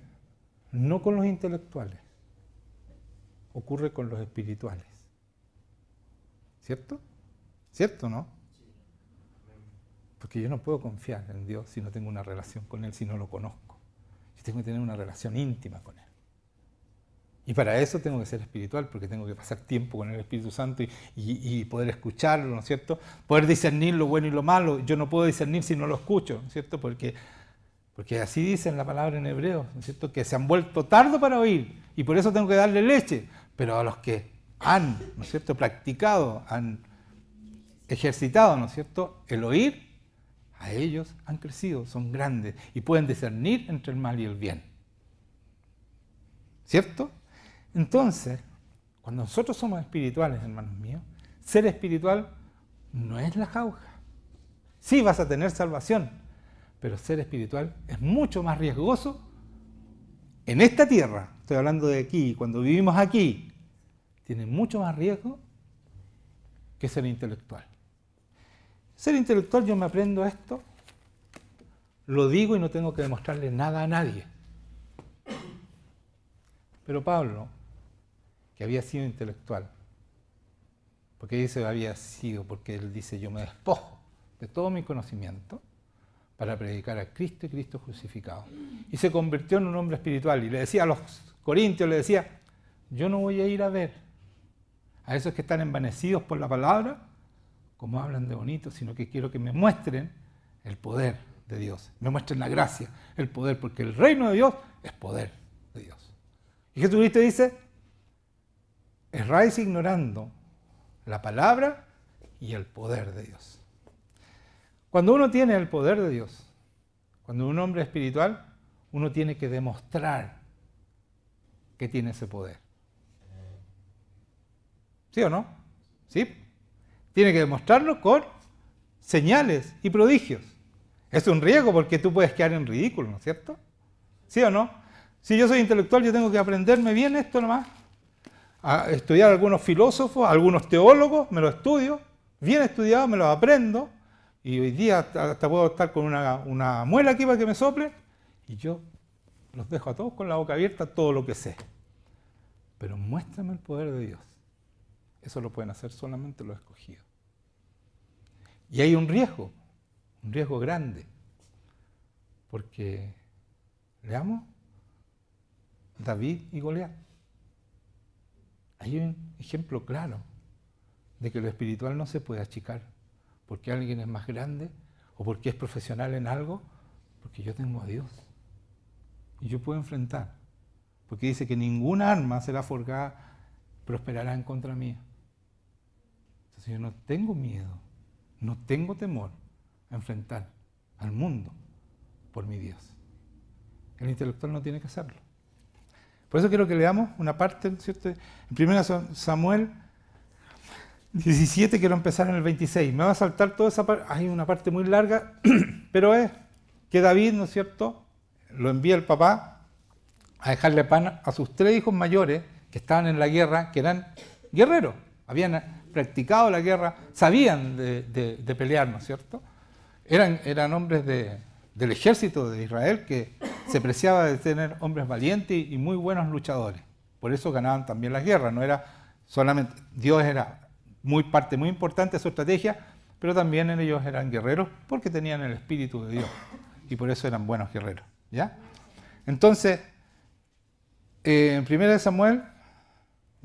no con los intelectuales, ocurre con los espirituales. ¿Cierto? ¿Cierto, no? Porque yo no puedo confiar en Dios si no tengo una relación con Él, si no lo conozco. Yo tengo que tener una relación íntima con Él. Y para eso tengo que ser espiritual, porque tengo que pasar tiempo con el Espíritu Santo y poder escucharlo, ¿no es cierto? Poder discernir lo bueno y lo malo. Yo no puedo discernir si no lo escucho, ¿no es cierto? Porque así dice en la palabra en hebreo, ¿no es cierto? Que se han vuelto tardo para oír, y por eso tengo que darle leche. Pero a los que han, ¿no es cierto?, practicado, han ejercitado, ¿no es cierto?, el oír, a ellos han crecido, son grandes, y pueden discernir entre el mal y el bien. ¿Cierto? Entonces, cuando nosotros somos espirituales, hermanos míos, ser espiritual no es la jauja. Sí vas a tener salvación, pero ser espiritual es mucho más riesgoso en esta tierra. Estoy hablando de aquí, cuando vivimos aquí, tiene mucho más riesgo que ser intelectual. Ser intelectual, yo me aprendo esto, lo digo y no tengo que demostrarle nada a nadie. Pero Pablo, que había sido intelectual, porque dice había sido, porque él dice yo me despojo de todo mi conocimiento para predicar a Cristo y Cristo crucificado. Y se convirtió en un hombre espiritual y le decía a los corintios, le decía, yo no voy a ir a ver a esos que están envanecidos por la palabra, como hablan de bonito, sino que quiero que me muestren el poder de Dios, me muestren la gracia, el poder, porque el reino de Dios es poder de Dios. Y Jesucristo dice, erráis ignorando la palabra y el poder de Dios. Cuando uno tiene el poder de Dios, cuando un hombre es espiritual, uno tiene que demostrar que tiene ese poder. ¿Sí o no? ¿Sí? Tiene que demostrarlo con señales y prodigios. Es un riesgo porque tú puedes quedar en ridículo, ¿no es cierto? ¿Sí o no? Si yo soy intelectual, yo tengo que aprenderme bien esto nomás. A estudiar a algunos filósofos, a algunos teólogos, me lo estudio, bien estudiado, me lo aprendo, y hoy día hasta puedo estar con una muela aquí para que me sople, y yo los dejo a todos con la boca abierta, todo lo que sé. Pero muéstrame el poder de Dios. Eso lo pueden hacer solamente los escogidos. Y hay un riesgo, un riesgo grande, porque leamos David y Goliat. Hay un ejemplo claro de que lo espiritual no se puede achicar porque alguien es más grande o porque es profesional en algo, porque yo tengo a Dios y yo puedo enfrentar, porque dice que ninguna arma será forjada, prosperará en contra mía. Entonces yo no tengo miedo, no tengo temor a enfrentar al mundo por mi Dios. El intelectual no tiene que hacerlo. Por eso quiero que leamos una parte, ¿cierto? En 1 Samuel 17, quiero empezar en el 26. Me va a saltar toda esa parte, hay una parte muy larga, pero es que David, ¿no es cierto?, lo envía el papá a dejarle pan a sus 3 hijos mayores que estaban en la guerra, que eran guerreros, habían practicado la guerra, sabían de pelear, ¿no es cierto? Eran hombres del ejército de Israel que se preciaba de tener hombres valientes y muy buenos luchadores. Por eso ganaban también las guerras, no era solamente, Dios era parte muy importante de su estrategia, pero también ellos eran guerreros porque tenían el espíritu de Dios y por eso eran buenos guerreros, ¿ya? Entonces, en 1 Samuel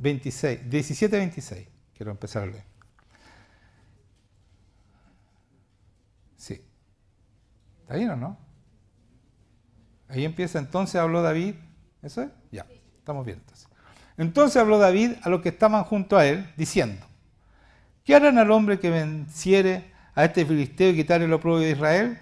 17-26, quiero empezar a leer. Sí. ¿Está bien o no? Ahí empieza, entonces habló David, ¿eso es? Ya, estamos bien entonces. Entonces habló David a los que estaban junto a él, diciendo, ¿qué harán al hombre que venciere a este filisteo y quitare el oprobio de Israel?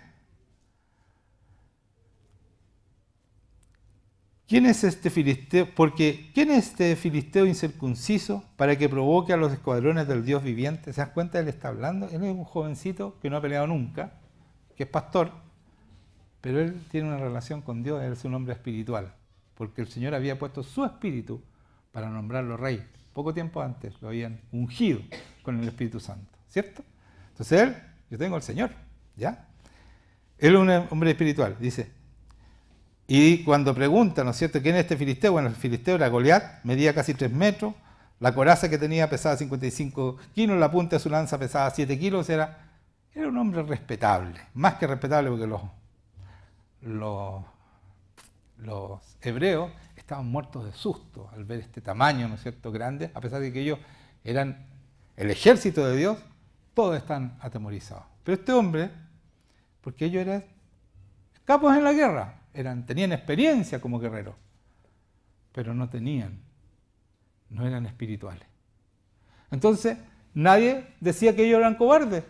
¿Quién es este filisteo? Porque ¿quién es este filisteo incircunciso para que provoque a los escuadrones del Dios viviente? ¿Se das cuenta? Él está hablando, él es un jovencito que no ha peleado nunca, que es pastor, pero él tiene una relación con Dios, él es un hombre espiritual, porque el Señor había puesto su espíritu para nombrarlo rey. Poco tiempo antes lo habían ungido con el Espíritu Santo, ¿cierto? Entonces él, yo tengo al Señor, ¿ya? Él es un hombre espiritual, dice. Y cuando pregunta, ¿no es cierto?, ¿quién es este filisteo? Bueno, el filisteo era Goliat, medía casi 3 metros, la coraza que tenía pesaba 55 kilos, la punta de su lanza pesaba 7 kilos, era un hombre respetable, más que respetable porque los hebreos estaban muertos de susto al ver este tamaño, ¿no es cierto?, grande, a pesar de que ellos eran el ejército de Dios, todos están atemorizados. Pero este hombre, porque ellos eran capos en la guerra, tenían experiencia como guerreros, pero no eran espirituales. Entonces, nadie decía que ellos eran cobardes,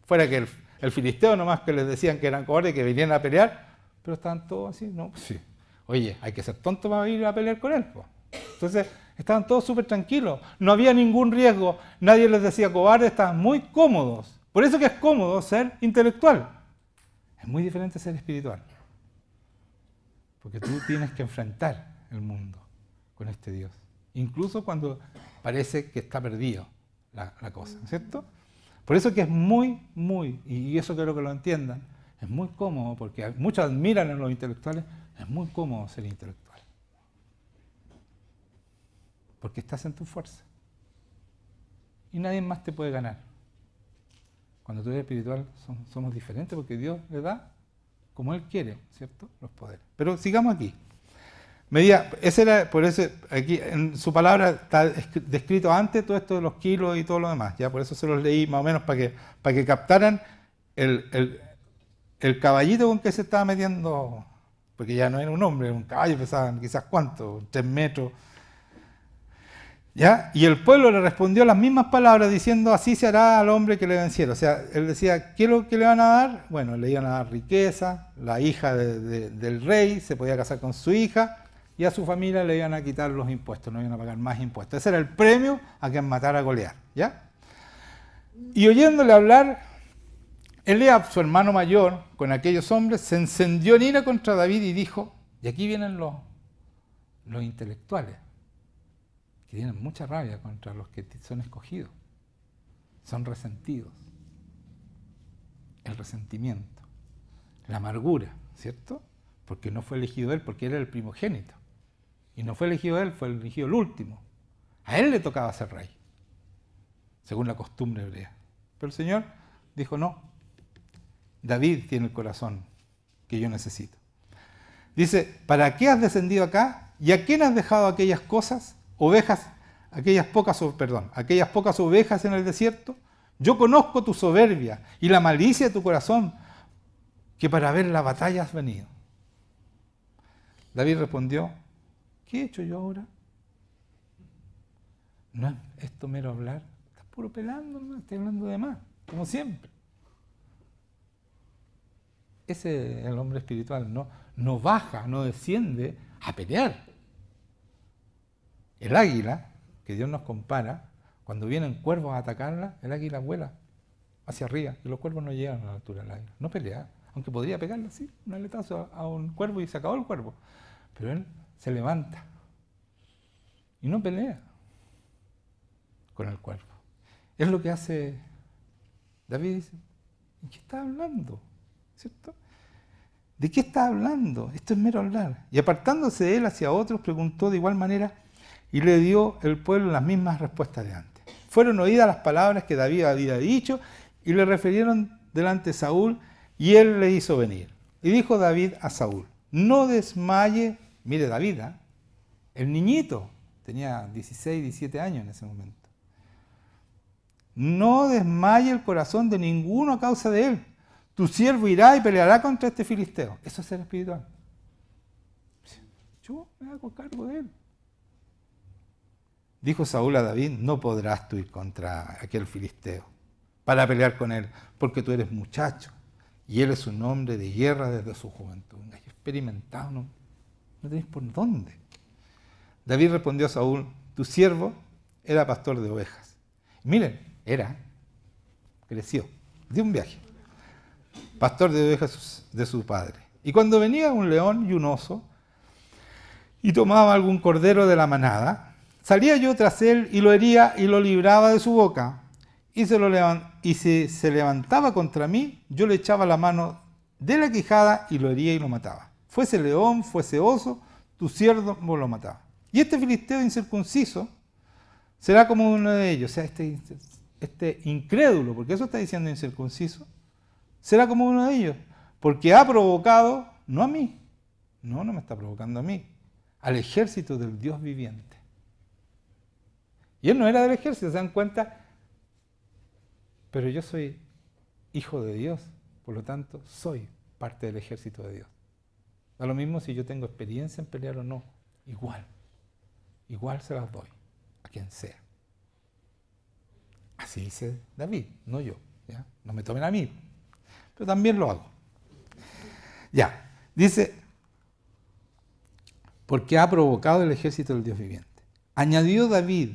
fuera que el filisteo nomás que les decían que eran cobardes, que venían a pelear, pero estaban todos así, no, sí. Oye, hay que ser tonto para ir a pelear con él, pues. Entonces, estaban todos súper tranquilos, no había ningún riesgo, nadie les decía cobarde, estaban muy cómodos. Por eso que es cómodo ser intelectual. Es muy diferente ser espiritual. Porque tú tienes que enfrentar el mundo con este Dios. Incluso cuando parece que está perdido la cosa, ¿cierto? Por eso que es muy, y eso quiero que lo entiendan, es muy cómodo, porque muchos admiran a los intelectuales, es muy cómodo ser intelectual. Porque estás en tu fuerza. Y nadie más te puede ganar. Cuando tú eres espiritual somos diferentes porque Dios le da como Él quiere, ¿cierto?, los poderes. Pero sigamos aquí. Por eso aquí en su palabra está descrito antes todo esto de los kilos y todo lo demás, ya por eso se los leí más o menos para que captaran el caballito con que se estaba metiendo, porque ya no era un hombre, era un caballo, pesaban quizás cuánto, 3 metros. ¿Ya? Y el pueblo le respondió las mismas palabras diciendo, así se hará al hombre que le venciera. O sea, él decía, ¿qué es lo que le van a dar? Bueno, le iban a dar riqueza, la hija del rey se podía casar con su hija y a su familia le iban a quitar los impuestos, no iban a pagar más impuestos. Ese era el premio a quien matara a Goliat, ¿ya? Y oyéndole hablar, Eliab, su hermano mayor, con aquellos hombres, se encendió en ira contra David y dijo, y aquí vienen los intelectuales, que tienen mucha rabia contra los que son escogidos, son resentidos. El resentimiento, la amargura, ¿cierto? Porque no fue elegido él, porque era el primogénito. Y no fue elegido él, fue elegido el último. A él le tocaba ser rey, según la costumbre hebrea. Pero el Señor dijo, no, David tiene el corazón que yo necesito. Dice, ¿para qué has descendido acá? ¿Y a quién has dejado aquellas ovejas en el desierto? Yo conozco tu soberbia y la malicia de tu corazón, que para ver la batalla has venido. David respondió, ¿qué he hecho yo ahora? No es esto mero hablar, estás puro pelando, ¿no? Estoy hablando de más, como siempre. Ese es el hombre espiritual, no baja, no desciende a pelear. El águila, que Dios nos compara, cuando vienen cuervos a atacarla, el águila vuela hacia arriba y los cuervos no llegan a la altura del águila. No pelea, aunque podría pegarle así, un aletazo a un cuervo y se acabó el cuervo. Pero él se levanta y no pelea con el cuervo. Es lo que hace David. Dice, ¿de qué está hablando? ¿Cierto? ¿De qué está hablando? Esto es mero hablar. Y apartándose de él hacia otros, preguntó de igual manera y le dio el pueblo las mismas respuestas de antes. Fueron oídas las palabras que David había dicho y le refirieron delante de Saúl y él le hizo venir. Y dijo David a Saúl, no desmaye, mire David, el niñito, tenía 16, 17 años en ese momento. No desmaye el corazón de ninguno a causa de él. Tu siervo irá y peleará contra este filisteo. Eso es ser espiritual. Yo me hago cargo de él. Dijo Saúl a David, no podrás tú ir contra aquel filisteo para pelear con él, porque tú eres muchacho y él es un hombre de guerra desde su juventud. Un gallo experimentado, no tenéis por dónde. David respondió a Saúl, tu siervo era pastor de ovejas. Miren, creció, dio un viaje. Pastor de ovejas de su padre. Y cuando venía un león y un oso y tomaba algún cordero de la manada, salía yo tras él y lo hería y lo libraba de su boca. Y si se levantaba contra mí, yo le echaba la mano de la quijada y lo hería y lo mataba. Fuese león, fuese oso, tu siervo lo mataba. Y este filisteo incircunciso será como uno de ellos, o sea, este incrédulo, porque eso está diciendo incircunciso, será como uno de ellos, porque ha provocado, no a mí, no me está provocando a mí, al ejército del Dios viviente. Y él no era del ejército, ¿se dan cuenta? Pero yo soy hijo de Dios, por lo tanto, soy parte del ejército de Dios. Da lo mismo si yo tengo experiencia en pelear o no, igual se las doy, a quien sea. Así dice David, no yo, ¿ya? No me tomen a mí, pero también lo hago. Ya, dice, porque ha provocado el ejército del Dios viviente. Añadió David,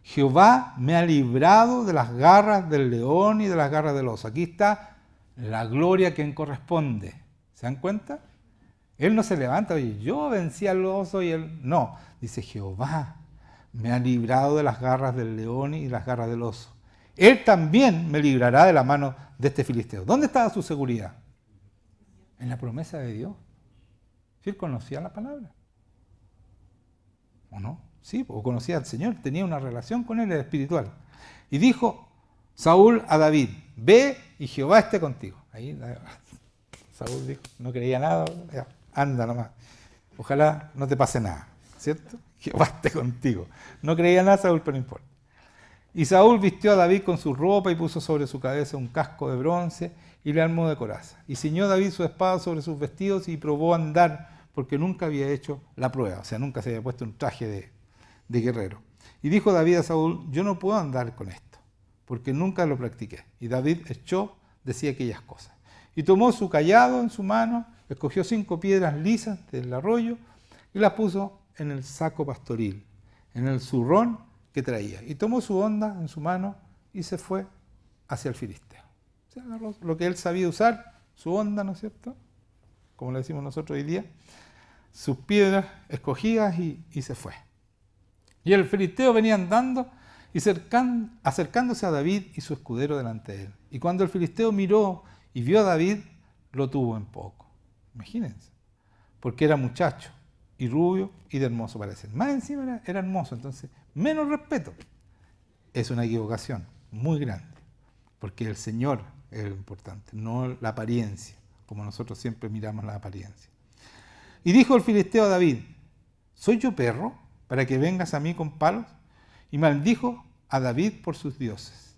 Jehová me ha librado de las garras del león y de las garras del oso. Aquí está la gloria a quien corresponde. ¿Se dan cuenta? Él no se levanta, oye, yo vencí al oso y él... No, dice Jehová me ha librado de las garras del león y las garras del oso. Él también me librará de la mano de este filisteo. ¿Dónde estaba su seguridad? En la promesa de Dios. ¿Sí él conocía la palabra? ¿O no? Sí, o conocía al Señor, tenía una relación con él, era espiritual. Y dijo Saúl a David, ve y Jehová esté contigo. Ahí Saúl dijo, no creía nada, ya, anda nomás. Ojalá no te pase nada, ¿cierto? Jehová esté contigo. No creía nada Saúl, pero no importa. Y Saúl vistió a David con su ropa y puso sobre su cabeza un casco de bronce y le armó de coraza. Y ciñó David su espada sobre sus vestidos y probó a andar, porque nunca había hecho la prueba, o sea, nunca se había puesto un traje de guerrero. Y dijo David a Saúl, yo no puedo andar con esto, porque nunca lo practiqué. Y David echó de sí aquellas cosas. Y tomó su cayado en su mano, escogió 5 piedras lisas del arroyo y las puso en el saco pastoril, en el zurrón que traía. Y tomó su honda en su mano y se fue hacia el filisteo. O sea, agarró lo que él sabía usar, su honda, ¿no es cierto? Como le decimos nosotros hoy día, sus piedras escogidas y se fue. Y el filisteo venía andando y acercándose a David y su escudero delante de él. Y cuando el filisteo miró y vio a David, lo tuvo en poco. Imagínense, porque era muchacho y rubio y de hermoso parecer. Más encima era hermoso, entonces menos respeto. Es una equivocación muy grande, porque el Señor es lo importante, no la apariencia, como nosotros siempre miramos la apariencia. Y dijo el filisteo a David, ¿soy yo perro para que vengas a mí con palos? Y maldijo a David por sus dioses.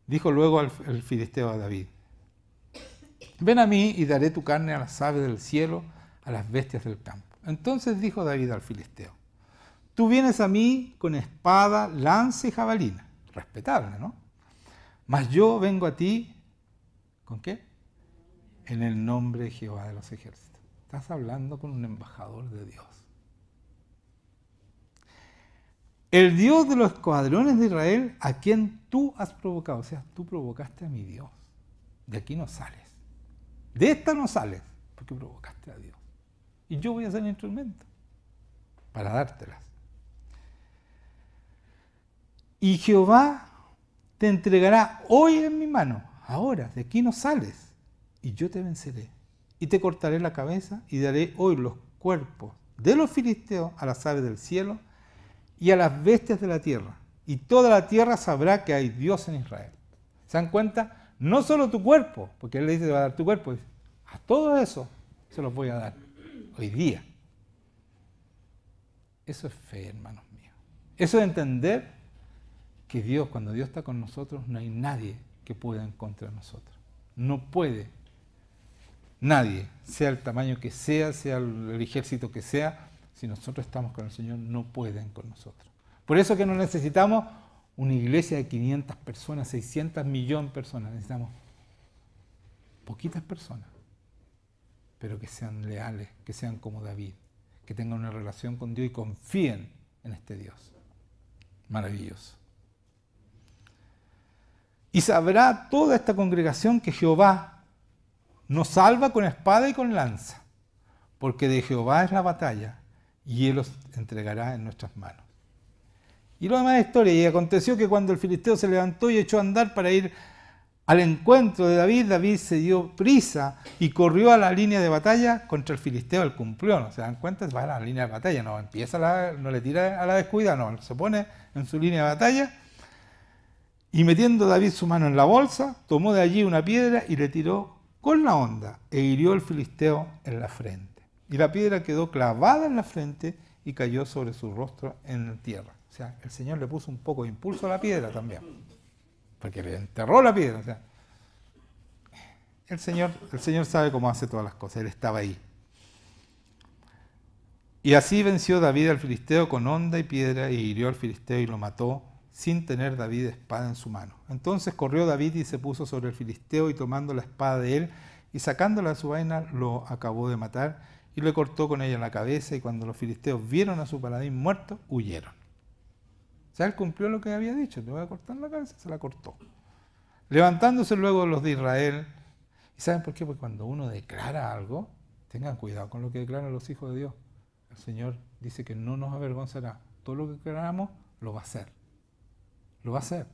Dijo luego el filisteo a David, ven a mí y daré tu carne a las aves del cielo, a las bestias del campo. Entonces dijo David al filisteo, tú vienes a mí con espada, lanza y jabalina. Respetable, ¿no? Mas yo vengo a ti, ¿con qué? En el nombre de Jehová de los ejércitos. Estás hablando con un embajador de Dios. El Dios de los escuadrones de Israel, a quien tú has provocado. O sea, tú provocaste a mi Dios. De aquí no sales. De esta no sales, porque provocaste a Dios. Y yo voy a ser el instrumento para dártelas. Y Jehová te entregará hoy en mi mano. Ahora, de aquí no sales. Y yo te venceré. Y te cortaré la cabeza y daré hoy los cuerpos de los filisteos a las aves del cielo y a las bestias de la tierra. Y toda la tierra sabrá que hay Dios en Israel. ¿Se dan cuenta? No solo tu cuerpo, porque él le dice, te va a dar tu cuerpo. A todo eso se los voy a dar hoy día. Eso es fe, hermanos míos. Eso es entender que Dios, cuando Dios está con nosotros, no hay nadie que pueda en contra de nosotros. No puede nadie, sea el tamaño que sea el ejército que sea, si nosotros estamos con el Señor, no pueden con nosotros. Por eso que no necesitamos una iglesia de 500 personas, 600 millones de personas. Necesitamos poquitas personas, pero que sean leales, que sean como David, que tengan una relación con Dios y confíen en este Dios. Maravilloso. Y sabrá toda esta congregación que Jehová nos salva con espada y con lanza, porque de Jehová es la batalla, y Él los entregará en nuestras manos. Y lo demás es historia. Y aconteció que cuando el filisteo se levantó y echó a andar para ir al encuentro de David, David se dio prisa y corrió a la línea de batalla contra el filisteo. Él cumplió, ¿no se dan cuenta? Va a la línea de batalla, no no le tira a la descuida, no, se pone en su línea de batalla. Y metiendo David su mano en la bolsa, tomó de allí una piedra y le tiró con la honda e hirió al filisteo en la frente. Y la piedra quedó clavada en la frente y cayó sobre su rostro en la tierra. O sea, el Señor le puso un poco de impulso a la piedra también, porque le enterró la piedra. O sea, el Señor sabe cómo hace todas las cosas, Él estaba ahí. Y así venció David al filisteo con honda y piedra y hirió al filisteo y lo mató, sin tener David espada en su mano. Entonces corrió David y se puso sobre el filisteo y tomando la espada de él y sacándola de su vaina lo acabó de matar y le cortó con ella la cabeza, y cuando los filisteos vieron a su paladín muerto, huyeron. O sea, él cumplió lo que había dicho, le voy a cortar la cabeza, se la cortó. Levantándose luego los de Israel, ¿y saben por qué? Porque cuando uno declara algo, tengan cuidado con lo que declaran los hijos de Dios. El Señor dice que no nos avergonzará. Todo lo que declaramos, lo va a hacer. Lo va a hacer.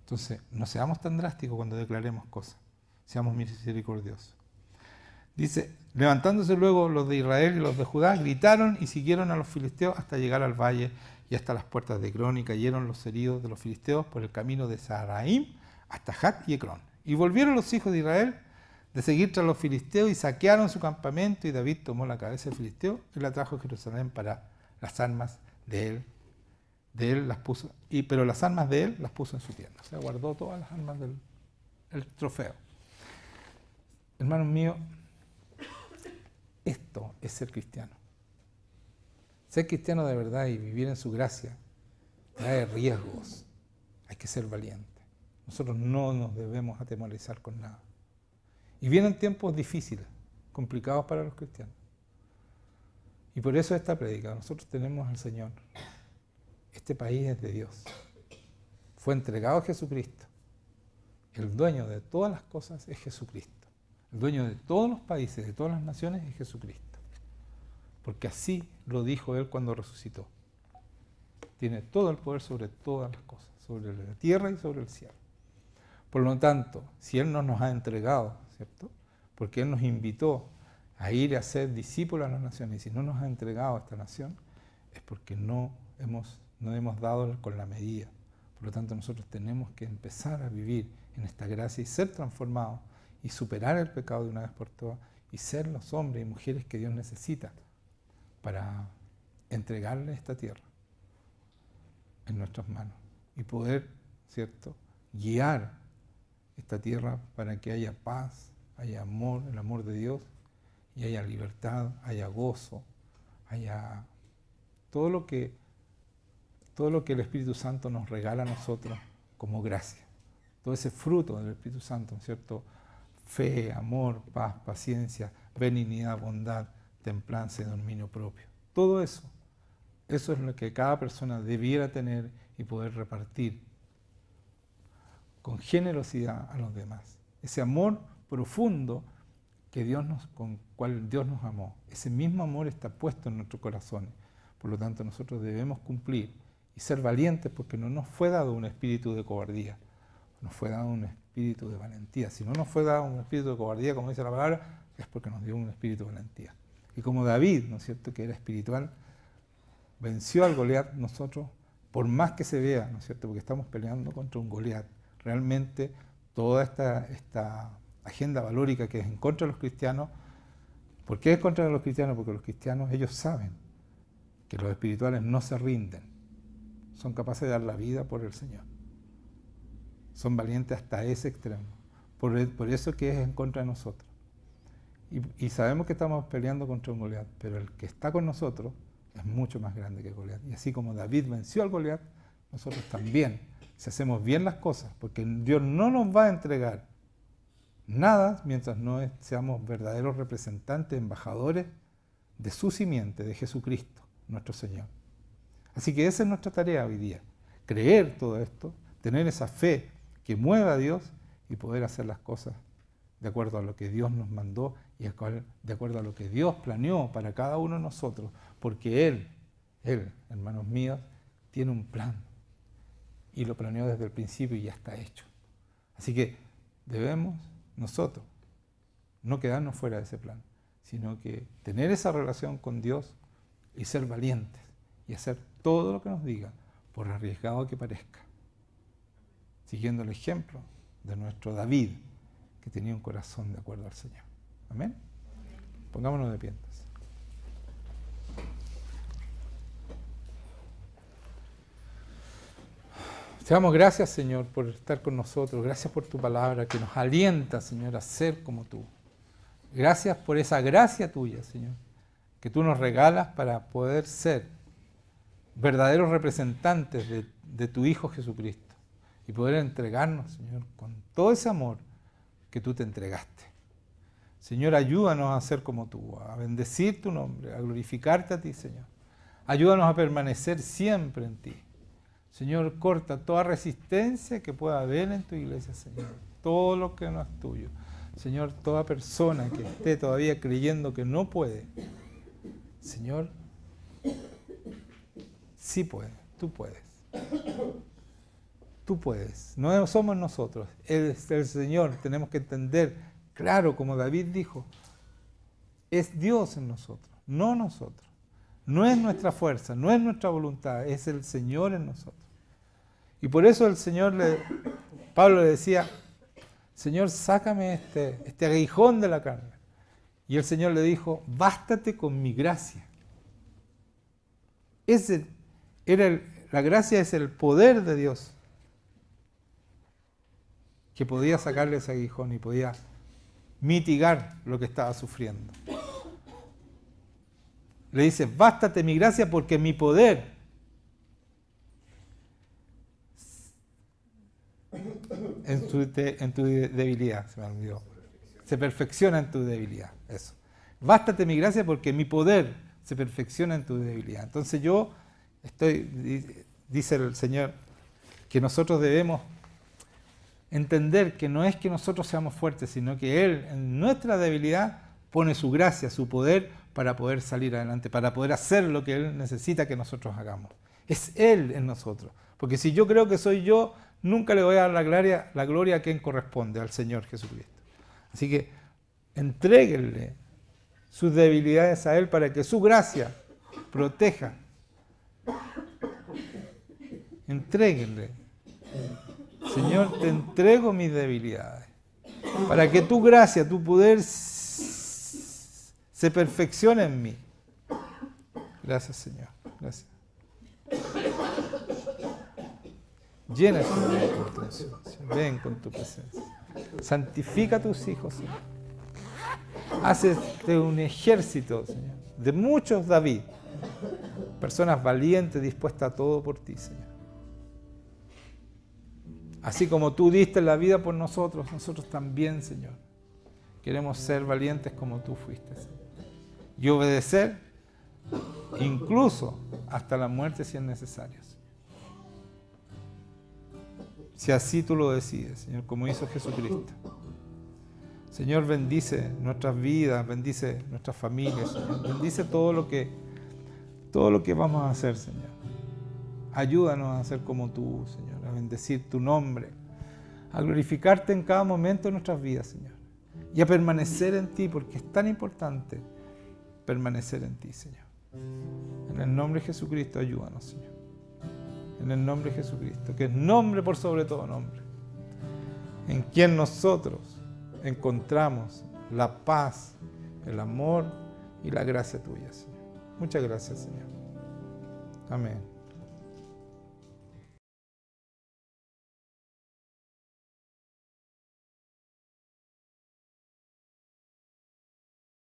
Entonces, no seamos tan drásticos cuando declaremos cosas. Seamos misericordiosos. Dice, levantándose luego los de Israel y los de Judá, gritaron y siguieron a los filisteos hasta llegar al valle y hasta las puertas de Ecrón, y cayeron los heridos de los filisteos por el camino de Saharaim hasta Jat y Ecrón. Y volvieron los hijos de Israel de seguir tras los filisteos y saquearon su campamento, y David tomó la cabeza del filisteo y la trajo a Jerusalén para las armas de él las puso, pero las armas de él las puso en su tienda. O sea, guardó todas las armas del trofeo. Hermanos míos, esto es ser cristiano. Ser cristiano de verdad y vivir en su gracia trae riesgos. Hay que ser valiente. Nosotros no nos debemos atemorizar con nada. Y vienen tiempos difíciles, complicados para los cristianos. Y por eso esta prédica, nosotros tenemos al Señor. Este país es de Dios. Fue entregado a Jesucristo. El dueño de todas las cosas es Jesucristo. El dueño de todos los países, de todas las naciones, es Jesucristo. Porque así lo dijo Él cuando resucitó. Tiene todo el poder sobre todas las cosas, sobre la tierra y sobre el cielo. Por lo tanto, si Él no nos ha entregado, ¿cierto? Porque Él nos invitó a ir a ser discípulos a las naciones, y si no nos ha entregado a esta nación, es porque no hemos dado con la medida. Por lo tanto, nosotros tenemos que empezar a vivir en esta gracia y ser transformados y superar el pecado de una vez por todas y ser los hombres y mujeres que Dios necesita para entregarle esta tierra en nuestras manos y poder, ¿cierto?, guiar esta tierra para que haya paz, haya amor, el amor de Dios, y haya libertad, haya gozo, haya todo lo que el Espíritu Santo nos regala a nosotros como gracia. Todo ese fruto del Espíritu Santo, ¿cierto? Fe, amor, paz, paciencia, benignidad, bondad, templanza y dominio propio. Todo eso es lo que cada persona debiera tener y poder repartir con generosidad a los demás. Ese amor profundo con cual Dios nos amó. Ese mismo amor está puesto en nuestros corazones. Por lo tanto, nosotros debemos cumplir y ser valientes porque no nos fue dado un espíritu de cobardía, nos fue dado un espíritu de valentía. Si no nos fue dado un espíritu de cobardía, como dice la palabra, es porque nos dio un espíritu de valentía. Y como David, ¿no es cierto?, que era espiritual, venció al Goliat, nosotros, por más que se vea, ¿no es cierto?, porque estamos peleando contra un Goliat, realmente toda esta agenda valórica que es en contra de los cristianos. ¿Por qué es contra de los cristianos? Porque los cristianos, ellos saben que los espirituales no se rinden, son capaces de dar la vida por el Señor, son valientes hasta ese extremo, por eso que es en contra de nosotros. Y sabemos que estamos peleando contra un Goliat, pero el que está con nosotros es mucho más grande que Goliat. Y así como David venció al Goliat, nosotros también, si hacemos bien las cosas, porque Dios no nos va a entregar nada mientras no seamos verdaderos representantes, embajadores de su simiente, de Jesucristo, nuestro Señor. Así que esa es nuestra tarea hoy día, creer todo esto, tener esa fe que mueva a Dios y poder hacer las cosas de acuerdo a lo que Dios nos mandó y de acuerdo a lo que Dios planeó para cada uno de nosotros, porque Él, hermanos míos, tiene un plan y lo planeó desde el principio y ya está hecho. Así que debemos nosotros no quedarnos fuera de ese plan, sino que tener esa relación con Dios y ser valientes y hacer todo lo que nos diga, por arriesgado que parezca, siguiendo el ejemplo de nuestro David, que tenía un corazón de acuerdo al Señor. Amén. Pongámonos de pie entonces. Te damos gracias, Señor, por estar con nosotros. Gracias por tu palabra que nos alienta, Señor, a ser como tú. Gracias por esa gracia tuya, Señor, que tú nos regalas para poder ser verdaderos representantes de tu Hijo Jesucristo y poder entregarnos, Señor, con todo ese amor que tú te entregaste. Señor, ayúdanos a ser como tú, a bendecir tu nombre, a glorificarte a ti, Señor. Ayúdanos a permanecer siempre en ti. Señor, corta toda resistencia que pueda haber en tu iglesia, Señor. Todo lo que no es tuyo. Señor, toda persona que esté todavía creyendo que no puede, Señor, sí puede, tú puedes. Tú puedes, no somos nosotros, es el Señor. Tenemos que entender, claro, como David dijo, es Dios en nosotros, no nosotros. No es nuestra fuerza, no es nuestra voluntad, es el Señor en nosotros. Y por eso el Señor, Pablo le decía, Señor, sácame este aguijón de la carne. Y el Señor le dijo, bástate con mi gracia. La gracia es el poder de Dios que podía sacarle ese aguijón y podía mitigar lo que estaba sufriendo. Le dice, bástate mi gracia porque mi poder en tu debilidad, se me olvidó. Se perfecciona en tu debilidad, eso. Bástate mi gracia porque mi poder se perfecciona en tu debilidad. Entonces dice el Señor, que nosotros debemos entender que no es que nosotros seamos fuertes, sino que Él en nuestra debilidad pone su gracia, su poder para poder salir adelante, para poder hacer lo que Él necesita que nosotros hagamos. Es Él en nosotros. Porque si yo creo que soy yo, nunca le voy a dar la gloria a quien corresponde, al Señor Jesucristo. Así que entréguenle sus debilidades a Él para que su gracia proteja. Entréguenle Señor, te entrego mis debilidades, para que tu gracia, tu poder se perfeccione en mí. Gracias, Señor. Gracias. Llena este momento con tu unción, Señor. Ven con tu presencia. Santifica a tus hijos, Señor. Haces de un ejército, Señor, de muchos David, personas valientes, dispuestas a todo por ti, Señor. Así como tú diste la vida por nosotros, nosotros también, Señor, queremos ser valientes como tú fuiste, Señor. Y obedecer incluso hasta la muerte si es necesario. Si así tú lo decides, Señor, como hizo Jesucristo. Señor, bendice nuestras vidas, bendice nuestras familias, Señor. Bendice todo lo que vamos a hacer, Señor. Ayúdanos a ser como tú, Señor, a bendecir tu nombre, a glorificarte en cada momento de nuestras vidas, Señor. Y a permanecer en ti, porque es tan importante permanecer en ti, Señor. En el nombre de Jesucristo, ayúdanos, Señor. En el nombre de Jesucristo, que es nombre por sobre todo nombre, en quien nosotros encontramos la paz, el amor y la gracia tuya, Señor. Muchas gracias, Señor. Amén.